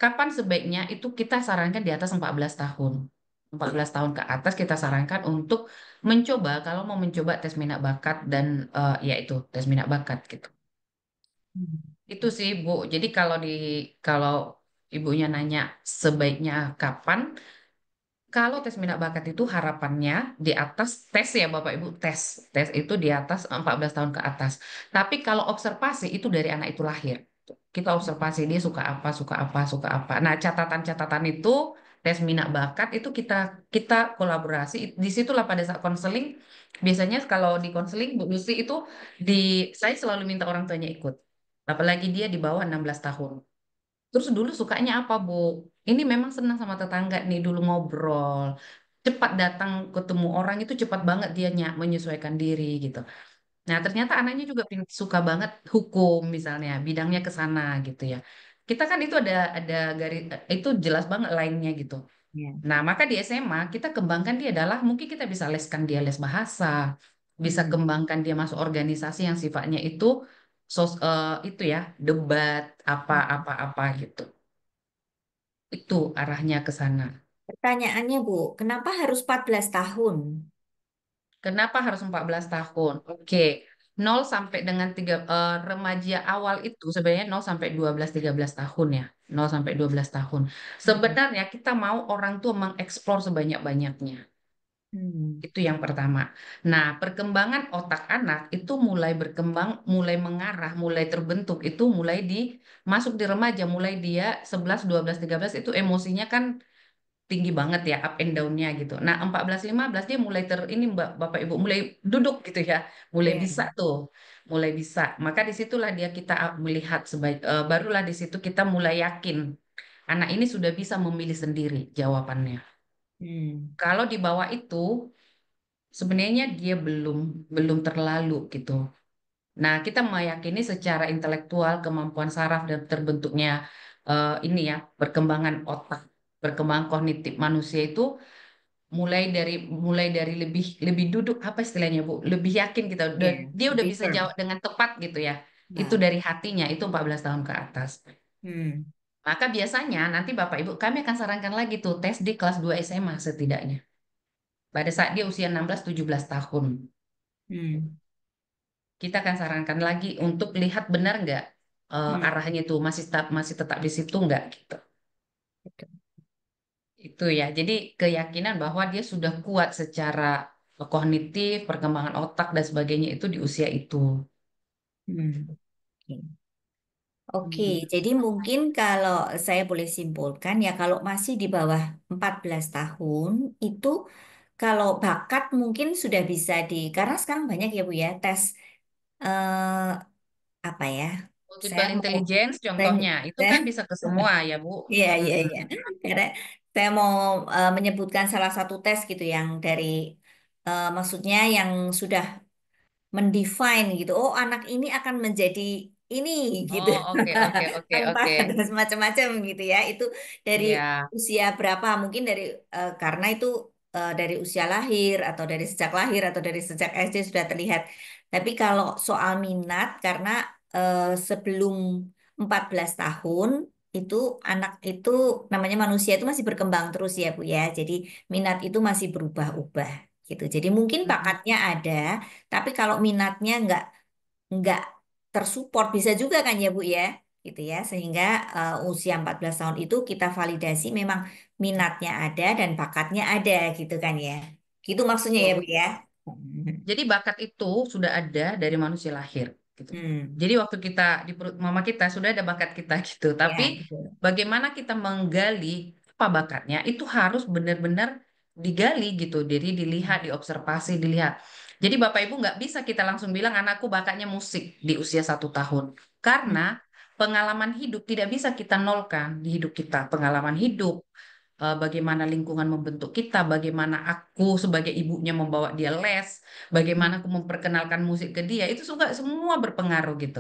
kapan sebaiknya itu kita sarankan di atas 14 tahun. 14 tahun ke atas kita sarankan untuk mencoba kalau mau mencoba tes minat bakat dan ya itu tes minat bakat gitu. Itu sih Bu. Jadi kalau ibunya nanya sebaiknya kapan, kalau tes minat bakat itu harapannya di atas tes ya Bapak Ibu, tes itu di atas 14 tahun ke atas. Tapi kalau observasi itu dari anak itu lahir. Kita observasi dia suka apa, suka apa, suka apa. Nah, catatan-catatan itu tes minat bakat itu kita kolaborasi. Di situlah pada saat konseling biasanya kalau di konseling Bu Lucy itu di saya selalu minta orang tuanya ikut. Apalagi dia di bawah 16 tahun. Terus dulu sukanya apa, Bu? Ini memang senang sama tetangga nih dulu ngobrol. Cepat datang ketemu orang itu cepat banget dia menyesuaikan diri gitu. Nah, ternyata anaknya juga suka banget hukum misalnya, bidangnya ke sana gitu ya. Kita kan itu ada garis itu jelas banget lainnya gitu. Ya. Nah, maka di SMA kita kembangkan dia adalah mungkin kita bisa leskan dia les bahasa, bisa kembangkan dia masuk organisasi yang sifatnya itu itu ya, debat apa-apa-apa gitu. Itu arahnya ke sana. Pertanyaannya, Bu, kenapa harus 14 tahun? Kenapa harus 14 tahun? Oke. 0 sampai dengan remaja awal itu sebenarnya 0 sampai 12 13 tahun ya. 0 sampai 12 tahun. Hmm. Sebenarnya kita mau orang tua mengeksplor sebanyak-banyaknya. Hmm. Itu yang pertama. Nah, perkembangan otak anak itu mulai berkembang, mulai mengarah, mulai terbentuk itu mulai masuk di remaja, mulai dia 11 12 13 itu emosinya kan tinggi banget ya up and down-nya gitu. Nah, 14 15 dia mulai ini Bapak Ibu mulai duduk gitu ya. Mulai Ya. bisa tuh. Mulai bisa. Maka disitulah dia kita melihat barulah di situ kita mulai yakin anak ini sudah bisa memilih sendiri jawabannya. Hmm. Kalau di bawah itu sebenarnya dia belum belum terlalu gitu. Nah, kita meyakini secara intelektual kemampuan saraf dan terbentuknya ini ya perkembangan otak, perkembangan kognitif manusia itu mulai dari lebih lebih duduk apa istilahnya Bu? Lebih yakin kita Ya, dia udah lebih bisa firm. jawab dengan tepat gitu ya. Itu Nah. dari hatinya itu 14 tahun ke atas. Hmm. Maka biasanya nanti Bapak Ibu kami akan sarankan lagi tuh tes di kelas 2 SMA setidaknya. Pada saat dia usia 16 17 tahun. Hmm. Kita akan sarankan lagi untuk lihat benar nggak Hmm. arahnya itu masih tetap di situ nggak gitu. Betul. Itu ya. Jadi keyakinan bahwa dia sudah kuat secara kognitif, perkembangan otak dan sebagainya itu di usia itu. Hmm. Oke. Oke, Hmm. jadi mungkin kalau saya boleh simpulkan ya kalau masih di bawah 14 tahun itu kalau bakat mungkin sudah bisa karena sekarang banyak ya Bu ya tes eh, apa ya? saya Multiple mau intelligence saya, contohnya, itu saya kan bisa ke semua ya, Bu. iya iya iya. Mm-mm. Karena saya mau menyebutkan salah satu tes gitu yang dari maksudnya yang sudah mendefine gitu. Oh, anak ini akan menjadi ini gitu. Oh, oke, oke, oke, Tanpa oke. ada semacam-macam gitu ya. Itu dari Iya, usia berapa? Mungkin dari karena itu dari usia lahir atau dari sejak lahir atau dari sejak SD sudah terlihat. Tapi kalau soal minat karena sebelum 14 tahun itu anak itu namanya manusia itu masih berkembang terus ya Bu ya. Jadi minat itu masih berubah-ubah gitu. Jadi mungkin mm-mm. bakatnya ada, tapi kalau minatnya nggak tersupport bisa juga kan ya Bu ya, gitu ya. Sehingga usia 14 tahun itu kita validasi memang minatnya ada dan bakatnya ada gitu kan ya. Gitu maksudnya ya Bu Betul. ya. Jadi bakat itu sudah ada dari manusia lahir gitu. Hmm, Jadi waktu kita di perut mama kita sudah ada bakat kita gitu. Tapi ya betul. bagaimana kita menggali apa bakatnya itu harus benar-benar digali gitu. Jadi dilihat, diobservasi, dilihat. Jadi Bapak Ibu nggak bisa kita langsung bilang anakku bakatnya musik di usia 1 tahun. Karena pengalaman hidup tidak bisa kita nolkan di hidup kita. Pengalaman hidup, bagaimana lingkungan membentuk kita, bagaimana aku sebagai ibunya membawa dia les, bagaimana aku memperkenalkan musik ke dia, itu juga semua berpengaruh gitu.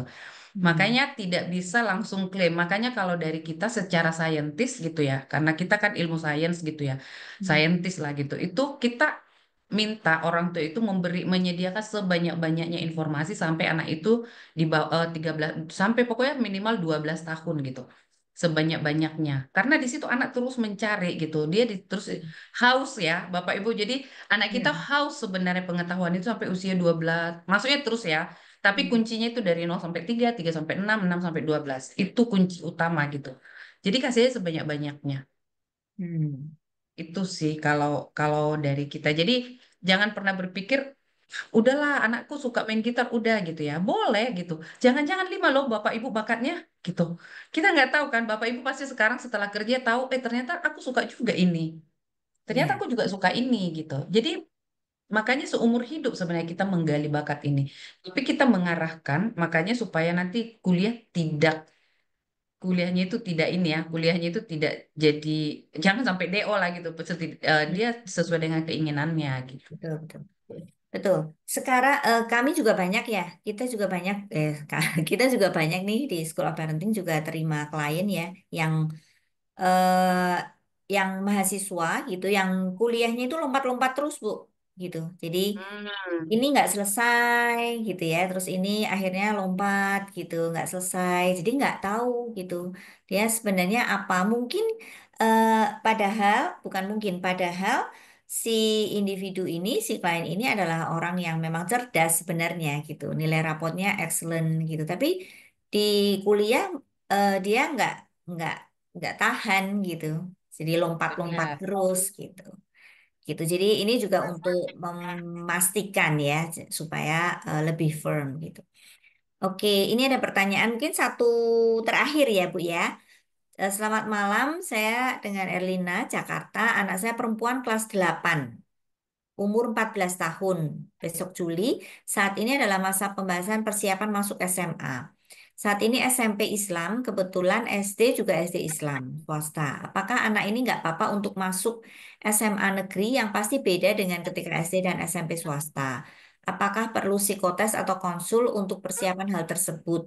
Hmm, Makanya tidak bisa langsung klaim. Makanya kalau dari kita secara saintis gitu ya, karena kita kan ilmu sains gitu ya, hmm, saintis lah gitu, itu kita minta orang tua itu menyediakan sebanyak-banyaknya informasi sampai anak itu di bawah 13 sampai pokoknya minimal 12 tahun gitu. Sebanyak-banyaknya. Karena di situ anak terus mencari gitu. Dia terus haus ya, Bapak Ibu. Jadi anak kita hmm, haus sebenarnya pengetahuan itu sampai usia 12. Maksudnya terus ya. Tapi hmm, kuncinya itu dari 0 sampai 3, 3 sampai 6, 6 sampai 12. Itu kunci utama gitu. Jadi kasihnya sebanyak-banyaknya. hmm. Itu sih kalau kalau dari kita. Jadi jangan pernah berpikir udahlah anakku suka main gitar udah gitu ya. Boleh gitu. Jangan-jangan 5 loh Bapak Ibu bakatnya gitu. Kita nggak tahu kan Bapak Ibu pasti sekarang setelah kerja tahu ternyata aku suka juga ini. Ternyata Ya. aku juga suka ini gitu. Jadi makanya seumur hidup sebenarnya kita menggali bakat ini. Tapi kita mengarahkan makanya supaya nanti kuliahnya itu tidak ini ya, kuliahnya itu tidak jadi jangan sampai DO lah gitu. Dia sesuai dengan keinginannya gitu. Betul, betul. Betul. Sekarang kami juga banyak ya, kita juga banyak, kita juga banyak nih di School of Parenting juga terima klien ya, eh, yang mahasiswa gitu, yang kuliahnya itu lompat-lompat terus Bu, gitu. Jadi Hmm, ini nggak selesai gitu ya, terus ini akhirnya lompat gitu, nggak selesai, jadi nggak tahu gitu. Dia sebenarnya apa? Mungkin eh, padahal bukan mungkin, padahal si individu ini, si klien ini adalah orang yang memang cerdas sebenarnya gitu, nilai rapotnya excellent gitu. Tapi di kuliah dia nggak nggak tahan gitu, jadi lompat-lompat benar. terus gitu gitu. Jadi ini juga untuk memastikan ya supaya lebih firm gitu. Oke, ini ada pertanyaan mungkin satu terakhir ya Bu ya. Selamat malam, saya dengan Erlina, Jakarta. Anak saya perempuan kelas 8 umur 14 tahun. Besok Juli, saat ini adalah masa pembahasan persiapan masuk SMA. Saat ini SMP Islam, kebetulan SD juga SD Islam, swasta. Apakah anak ini nggak apa-apa untuk masuk SMA negeri yang pasti beda dengan ketika SD dan SMP swasta? Apakah perlu psikotes atau konsul untuk persiapan hal tersebut?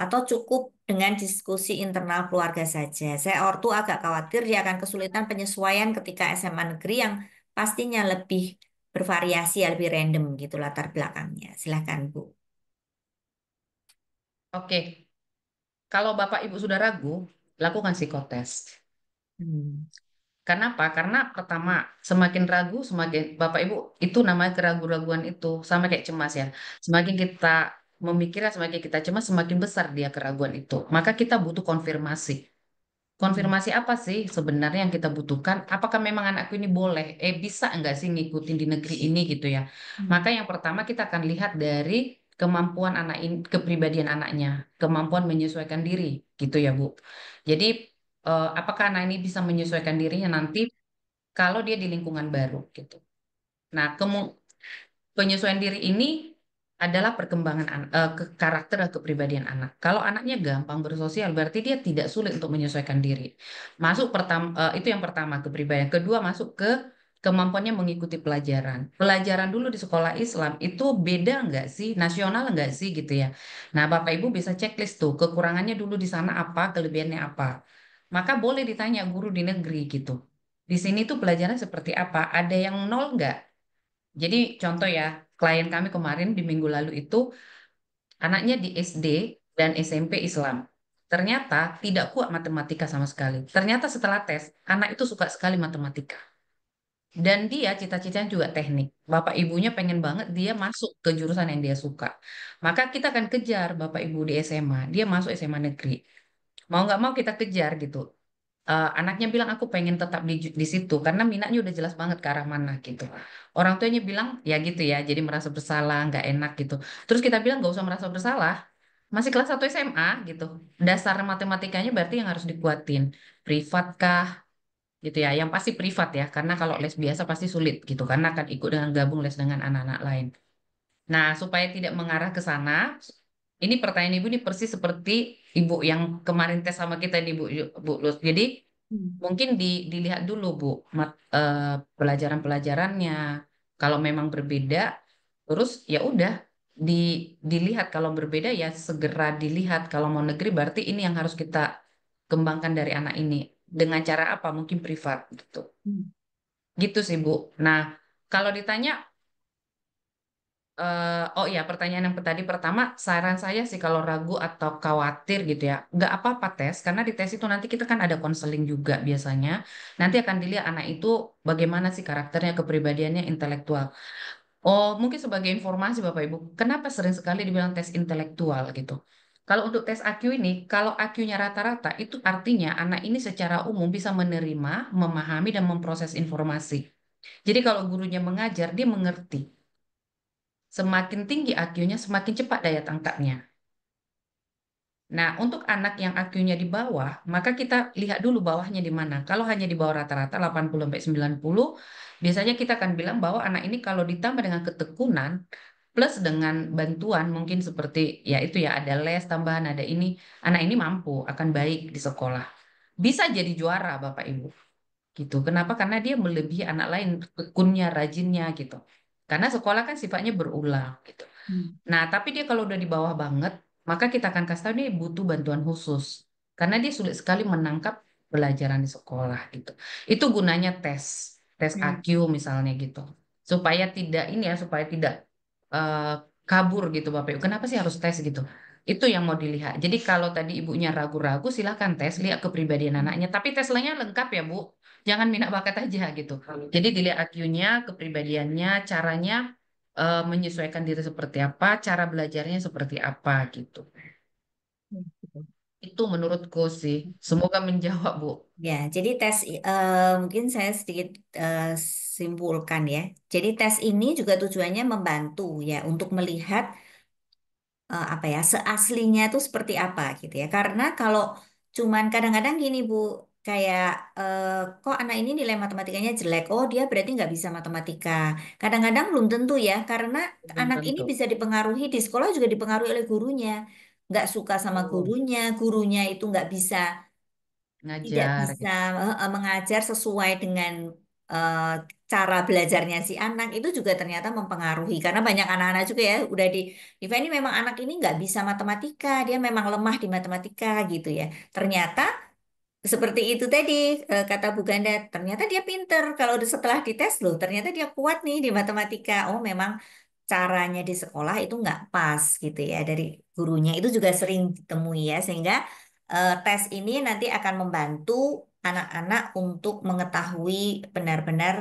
Atau cukup dengan diskusi internal keluarga saja? Saya ortu agak khawatir dia akan kesulitan penyesuaian ketika SMA negeri yang pastinya lebih bervariasi ya, lebih random gitu latar belakangnya. Silahkan Bu. Oke, kalau Bapak Ibu sudah ragu, lakukan psikotes. Hmm. Kenapa? Karena pertama, semakin ragu, semakin Bapak Ibu itu namanya keraguan-raguan itu sama kayak cemas ya. Semakin kita memikirkan, semakin kita cemas, semakin besar dia keraguan itu. Maka kita butuh konfirmasi. Hmm. Konfirmasi apa sih sebenarnya yang kita butuhkan? Apakah memang anakku ini boleh? Bisa enggak sih ngikutin di negeri ini gitu ya? Maka Hmm. yang pertama kita akan lihat dari kemampuan anak ini, kepribadian anaknya, kemampuan menyesuaikan diri gitu ya Bu. Jadi apakah anak ini bisa menyesuaikan dirinya nanti kalau dia di lingkungan baru gitu. Nah, penyesuaian diri ini adalah perkembangan karakter dan kepribadian anak. Kalau anaknya gampang bersosial, berarti dia tidak sulit untuk menyesuaikan diri. Masuk pertama, itu yang pertama kepribadian. Kedua masuk ke kemampuannya mengikuti pelajaran. Pelajaran dulu di sekolah Islam itu beda nggak sih, nasional nggak sih gitu ya. Nah, Bapak Ibu bisa checklist tuh kekurangannya dulu di sana apa, kelebihannya apa. Maka boleh ditanya guru di negeri gitu. Di sini tuh pelajaran seperti apa? Ada yang nol nggak? Jadi contoh ya, klien kami kemarin di minggu lalu itu anaknya di SD dan SMP Islam. Ternyata tidak kuat matematika sama sekali. Ternyata setelah tes, anak itu suka sekali matematika. Dan dia cita-citanya juga teknik. Bapak ibunya pengen banget dia masuk ke jurusan yang dia suka. Maka kita akan kejar Bapak Ibu di SMA. Dia masuk SMA negeri. Mau nggak mau kita kejar gitu. Anaknya bilang aku pengen tetap di situ karena minatnya udah jelas banget ke arah mana gitu. Orang tuanya bilang ya gitu ya, jadi merasa bersalah, nggak enak gitu. Terus kita bilang nggak usah merasa bersalah, masih kelas 1 SMA gitu. Dasar matematikanya berarti yang harus dikuatin. Privat kah gitu ya, yang pasti privat ya, karena kalau les biasa pasti sulit gitu, karena akan ikut dengan gabung les dengan anak-anak lain. Nah, supaya tidak mengarah ke sana, ini pertanyaan ibu ini persis seperti ibu yang kemarin tes sama kita nih Bu, Bu Luz. Jadi mungkin dilihat dulu Bu, pelajaran-pelajarannya. Kalau memang berbeda, terus ya udah di, dilihat. Kalau berbeda ya segera dilihat. Kalau mau negeri berarti ini yang harus kita kembangkan dari anak ini. Dengan cara apa? Mungkin privat gitu. Gitu sih Bu. Nah, kalau ditanya oh iya, pertanyaan yang tadi pertama, saran saya sih kalau ragu atau khawatir gitu ya, nggak apa-apa tes, karena di tes itu nanti kita kan ada konseling juga biasanya. Nanti akan dilihat anak itu bagaimana sih karakternya, kepribadiannya, intelektual. Oh, mungkin sebagai informasi Bapak Ibu, kenapa sering sekali dibilang tes intelektual gitu? Kalau untuk tes IQ ini, kalau IQ-nya rata-rata, itu artinya anak ini secara umum bisa menerima, memahami, dan memproses informasi. Jadi kalau gurunya mengajar, dia mengerti. Semakin tinggi IQ-nya, semakin cepat daya tangkapnya. Nah, untuk anak yang IQ-nya di bawah, maka kita lihat dulu bawahnya di mana. Kalau hanya di bawah rata-rata 80 sampai 90, biasanya kita akan bilang bahwa anak ini kalau ditambah dengan ketekunan plus dengan bantuan mungkin seperti ya itu ya ada les tambahan, ada ini, anak ini mampu akan baik di sekolah. Bisa jadi juara Bapak Ibu gitu. Kenapa? Karena dia melebihi anak lain tekunnya, rajinnya gitu. Karena sekolah kan sifatnya berulang gitu. Nah, tapi dia kalau udah di bawah banget, maka kita akan kasih tahu dia butuh bantuan khusus. Karena dia sulit sekali menangkap pelajaran di sekolah gitu. Itu gunanya tes, tes IQ misalnya gitu. Supaya tidak ini ya, supaya tidak eh, kabur gitu Bapak Ibu. Kenapa sih harus tes gitu? Itu yang mau dilihat. Jadi kalau tadi ibunya ragu-ragu, silahkan tes, lihat kepribadian anaknya. Tapi tes lainnya lengkap ya Bu. Jangan minat bakat aja gitu. Jadi dilihat IQ-nya, kepribadiannya, caranya menyesuaikan diri seperti apa, cara belajarnya seperti apa gitu. Itu menurutku sih. Semoga menjawab, Bu. Ya, jadi tes mungkin saya sedikit simpulkan ya. Jadi tes ini juga tujuannya membantu ya untuk melihat apa ya seaslinya itu seperti apa gitu ya. Karena kalau cuman kadang-kadang gini Bu, kayak kok anak ini nilai matematikanya jelek, oh dia berarti nggak bisa matematika. Kadang-kadang belum tentu ya, karena Belum anak ini tentu. bisa dipengaruhi di sekolah juga dipengaruhi oleh gurunya. Nggak suka sama Oh, gurunya, gurunya itu nggak bisa tidak ngajar bisa gitu. mengajar sesuai dengan eh, cara belajarnya si anak itu juga ternyata mempengaruhi karena banyak anak-anak juga ya udah di Diva ini memang anak ini nggak bisa matematika dia memang lemah di matematika gitu ya ternyata seperti itu tadi kata Bu Ganda ternyata dia pinter kalau setelah dites loh ternyata dia kuat nih di matematika oh memang caranya di sekolah itu nggak pas gitu ya dari gurunya itu juga sering ditemui ya sehingga tes ini nanti akan membantu anak-anak untuk mengetahui benar-benar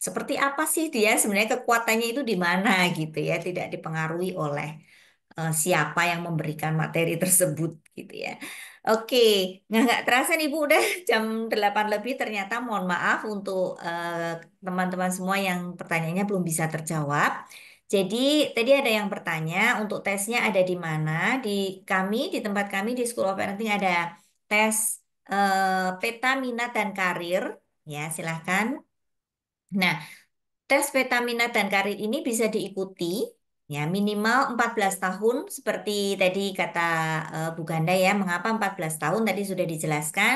seperti apa sih dia sebenarnya kekuatannya itu di mana gitu ya tidak dipengaruhi oleh siapa yang memberikan materi tersebut gitu ya. Oke, nggak terasa nih Bu udah jam 8 lebih ternyata mohon maaf untuk teman-teman semua yang pertanyaannya belum bisa terjawab. Jadi tadi ada yang bertanya untuk tesnya ada di mana? Di kami di tempat kami di School of Parenting ada tes peta minat dan karir ya silahkan. Nah, tes peta minat dan karir ini bisa diikuti Ya, minimal 14 tahun seperti tadi kata Bu Ganda ya. Mengapa 14 tahun tadi sudah dijelaskan.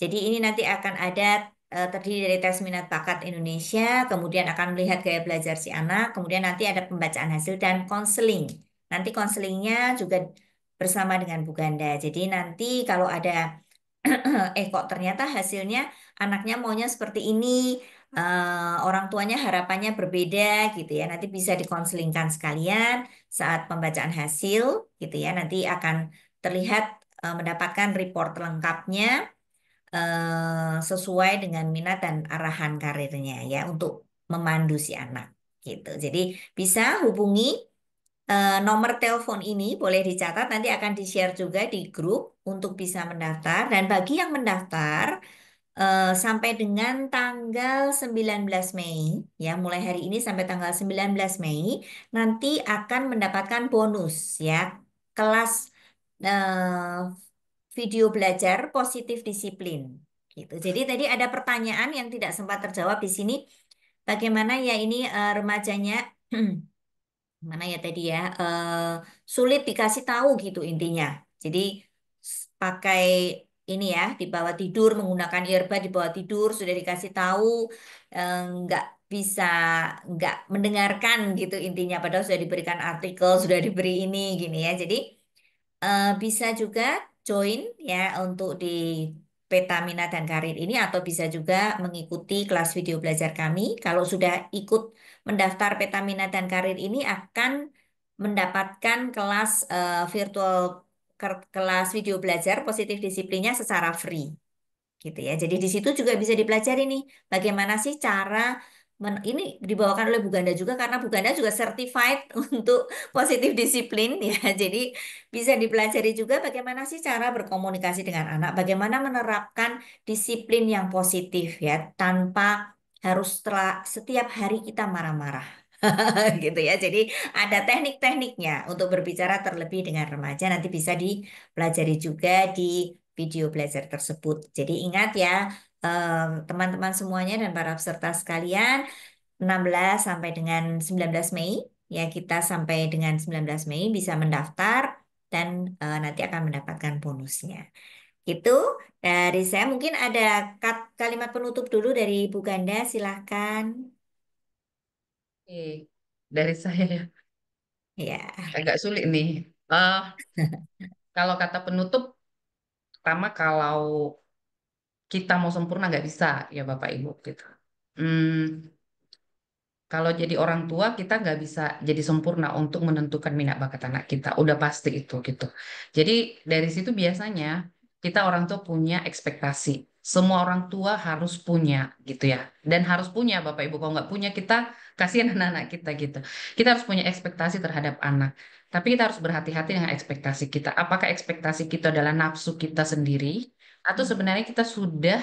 Jadi ini nanti akan ada terdiri dari tes minat bakat Indonesia, kemudian akan melihat gaya belajar si anak, kemudian nanti ada pembacaan hasil dan konseling. Nanti konselingnya juga bersama dengan Bu Ganda. Jadi nanti kalau ada kok ternyata hasilnya anaknya maunya seperti ini, orang tuanya harapannya berbeda gitu ya. Nanti bisa dikonselingkan sekalian saat pembacaan hasil gitu ya. Nanti akan terlihat mendapatkan report lengkapnya sesuai dengan minat dan arahan karirnya ya untuk memandu si anak gitu. Jadi bisa hubungi nomor telepon ini, boleh dicatat, nanti akan di-share juga di grup untuk bisa mendaftar. Dan bagi yang mendaftar sampai dengan tanggal 19 Mei, ya mulai hari ini sampai tanggal 19 Mei, nanti akan mendapatkan bonus ya, kelas video belajar positif disiplin. Gitu. Jadi tadi ada pertanyaan yang tidak sempat terjawab di sini, bagaimana ya ini remajanya mana ya tadi ya sulit dikasih tahu gitu intinya. Jadi pakai ini ya di bawah tidur menggunakan earbud di bawah tidur sudah dikasih tahu nggak bisa nggak mendengarkan gitu intinya padahal sudah diberikan artikel sudah diberi ini gini ya. Jadi bisa juga join ya untuk di Peta Minat dan Karir ini atau bisa juga mengikuti kelas video belajar kami. Kalau sudah ikut mendaftar Peta Minat dan Karir ini akan mendapatkan kelas virtual kelas video belajar positif disiplinnya secara free gitu ya. Jadi di situ juga bisa dipelajari nih bagaimana sih cara ini dibawakan oleh Bu Ganda juga karena Bu Ganda juga certified untuk positif disiplin ya. Jadi bisa dipelajari juga bagaimana sih cara berkomunikasi dengan anak, bagaimana menerapkan disiplin yang positif ya tanpa harus setiap hari kita marah-marah. Gitu ya. Jadi ada teknik-tekniknya untuk berbicara terlebih dengan remaja nanti bisa dipelajari juga di video belajar tersebut. Jadi ingat ya, teman-teman semuanya dan para peserta sekalian, 16 sampai dengan 19 Mei, ya kita sampai dengan 19 Mei bisa mendaftar dan nanti akan mendapatkan bonusnya. Itu dari saya mungkin ada kalimat penutup dulu dari Bu Ganda, silahkan. Oke, dari saya ya, Ya. agak sulit nih. Eh, kalau kata penutup, pertama kalau kita mau sempurna nggak bisa ya Bapak Ibu gitu. Hmm, Kalau jadi orang tua kita nggak bisa jadi sempurna untuk menentukan minat bakat anak kita, udah pasti itu gitu. Jadi dari situ biasanya kita orang tua punya ekspektasi. Semua orang tua harus punya gitu ya, dan harus punya Bapak Ibu. Kalau nggak punya kita kasihan anak-anak kita gitu. Kita harus punya ekspektasi terhadap anak. Tapi kita harus berhati-hati dengan ekspektasi kita. Apakah ekspektasi kita adalah nafsu kita sendiri, atau sebenarnya kita sudah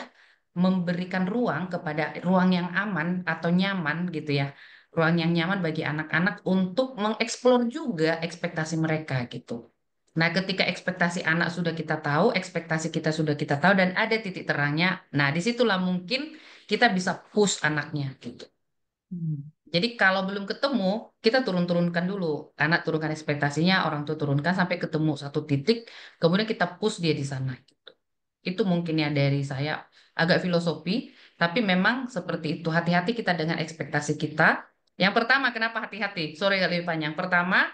memberikan ruang kepada ruang yang aman atau nyaman gitu ya, ruang yang nyaman bagi anak-anak untuk mengeksplor juga ekspektasi mereka gitu. Nah, ketika ekspektasi anak sudah kita tahu, ekspektasi kita sudah kita tahu dan ada titik terangnya, nah disitulah mungkin kita bisa push anaknya gitu. Jadi kalau belum ketemu, kita turun-turunkan dulu. Anak turunkan ekspektasinya, orang tua turunkan sampai ketemu satu titik, kemudian kita push dia di sana. Itu mungkin ya dari saya agak filosofi, tapi memang seperti itu. Hati-hati kita dengan ekspektasi kita. Yang pertama, kenapa hati-hati? Sorry lebih panjang. Pertama,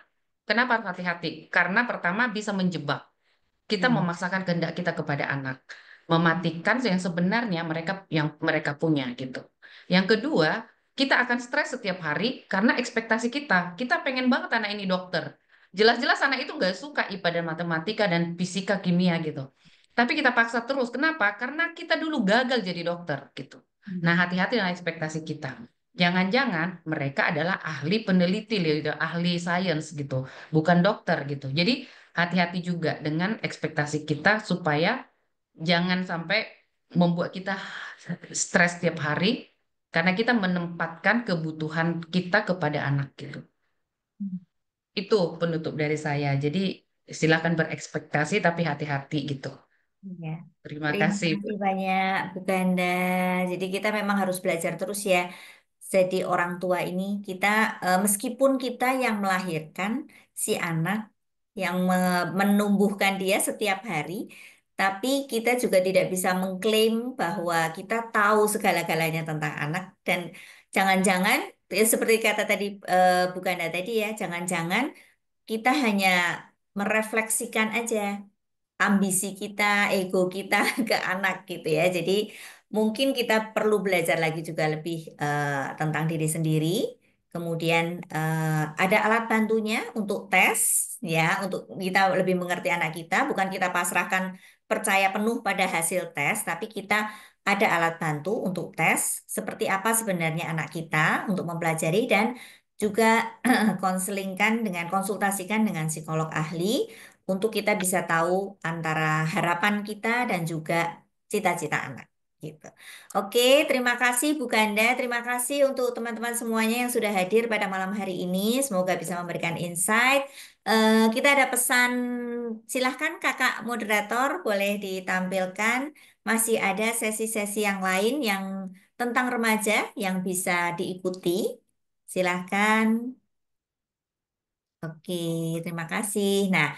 kenapa harus hati-hati? Karena pertama bisa menjebak. Kita memaksakan kehendak kita kepada anak, mematikan yang sebenarnya mereka punya gitu. Yang kedua, kita akan stres setiap hari karena ekspektasi kita. Kita pengen banget anak ini dokter. Jelas-jelas anak itu nggak suka IPA dan matematika dan fisika kimia gitu. Tapi kita paksa terus. Kenapa? Karena kita dulu gagal jadi dokter gitu. Nah, hati-hati dengan ekspektasi kita. Jangan-jangan mereka adalah ahli peneliti, gitu, ahli sains gitu, bukan dokter gitu. Jadi hati-hati juga dengan ekspektasi kita supaya jangan sampai membuat kita stres tiap hari karena kita menempatkan kebutuhan kita kepada anak gitu. Itu penutup dari saya. Jadi silakan berekspektasi tapi hati-hati gitu. Ya. Terima Terima kasih, Bu. kasih banyak Bu Ganda. Jadi kita memang harus belajar terus ya. jadi orang tua ini kita meskipun kita yang melahirkan si anak, yang menumbuhkan dia setiap hari, tapi kita juga tidak bisa mengklaim bahwa kita tahu segala-galanya tentang anak dan jangan-jangan seperti kata tadi Bu Ganda tadi ya, jangan-jangan kita hanya merefleksikan aja ambisi kita, ego kita ke anak gitu ya. Jadi mungkin kita perlu belajar lagi juga lebih tentang diri sendiri. Kemudian ada alat bantunya untuk tes ya, untuk kita lebih mengerti anak kita. Bukan kita pasrahkan percaya penuh pada hasil tes, tapi kita ada alat bantu untuk tes seperti apa sebenarnya anak kita untuk mempelajari dan juga konselingkan dengan konsultasikan dengan psikolog ahli untuk kita bisa tahu antara harapan kita dan juga cita-cita anak gitu. Oke, terima kasih Bu Ganda, terima kasih untuk teman-teman semuanya yang sudah hadir pada malam hari ini. Semoga bisa memberikan insight. Kita ada pesan, silahkan Kakak moderator boleh ditampilkan. Masih ada sesi-sesi yang lain yang tentang remaja yang bisa diikuti. Silahkan. Oke, terima kasih. Nah,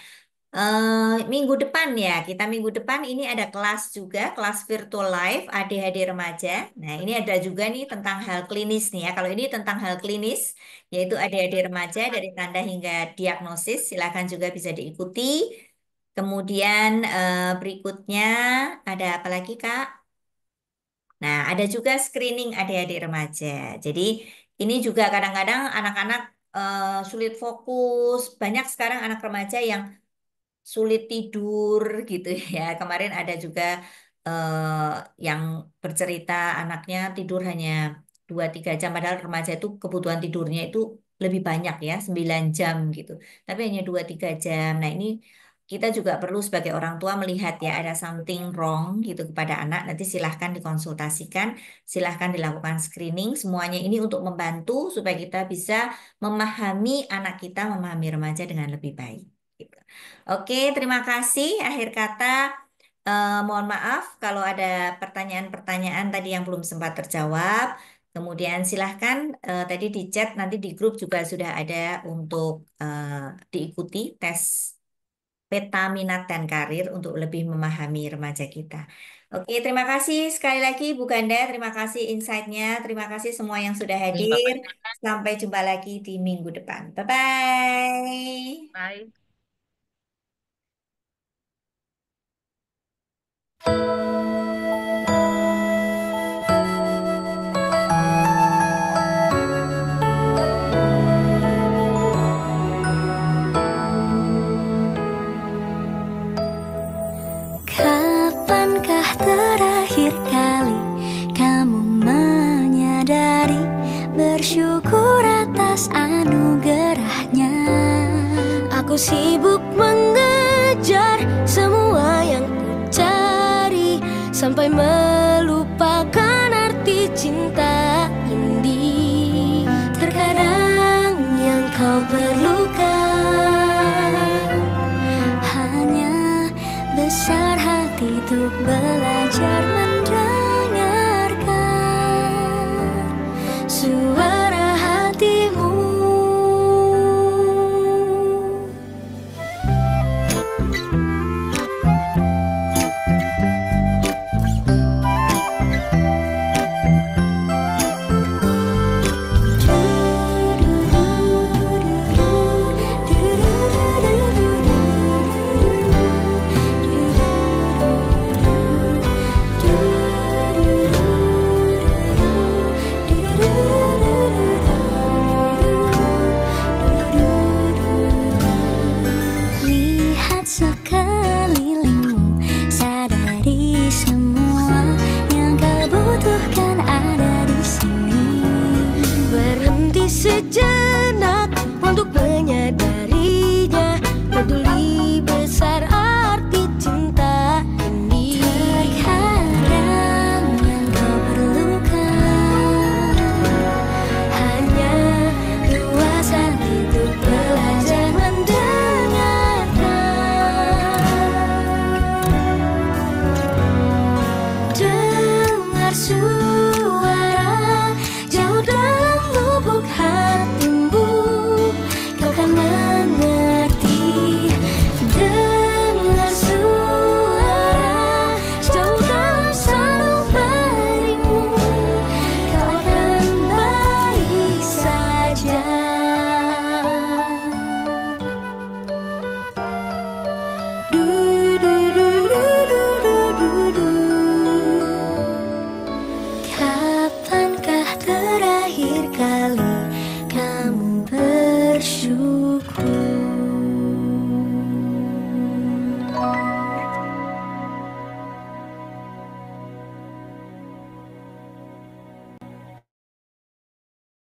minggu depan ya, kita minggu depan ini ada kelas juga, kelas virtual live ADHD remaja. Nah, ini ada juga nih tentang hal klinis nih ya. Kalau ini tentang hal klinis, yaitu ADHD remaja dari tanda hingga diagnosis, silakan juga bisa diikuti. Kemudian berikutnya ada apa lagi Kak? Nah, ada juga screening adik-adik remaja. Jadi, ini juga kadang-kadang anak-anak sulit fokus. Banyak sekarang anak remaja yang sulit tidur gitu ya. Kemarin ada juga yang bercerita anaknya tidur hanya 2-3 jam, padahal remaja itu kebutuhan tidurnya itu lebih banyak ya, 9 jam gitu. Tapi hanya 2-3 jam. Nah, ini kita juga perlu sebagai orang tua melihat ya ada something wrong gitu kepada anak. Nanti silahkan dikonsultasikan, silahkan dilakukan screening. Semuanya ini untuk membantu supaya kita bisa memahami anak kita, memahami remaja dengan lebih baik. Gitu. Oke, terima kasih. Akhir kata, mohon maaf kalau ada pertanyaan-pertanyaan tadi yang belum sempat terjawab. Kemudian silahkan tadi di chat, nanti di grup juga sudah ada untuk diikuti tes peta minat dan karir untuk lebih memahami remaja kita. Oke, terima kasih sekali lagi Bu Ganda, terima kasih insight-nya, terima kasih semua yang sudah hadir. Sampai jumpa lagi di minggu depan. Bye-bye. Bye. Kapankah terakhir kali kamu menyadari bersyukur atas anugerahnya? Aku sibuk mengejar semua yang ku cari sampai melupakan arti cinta ini. Terkadang yang kau perlukan hanya besar hati untuk belajar mendengarkan suara hatimu. bersyukur.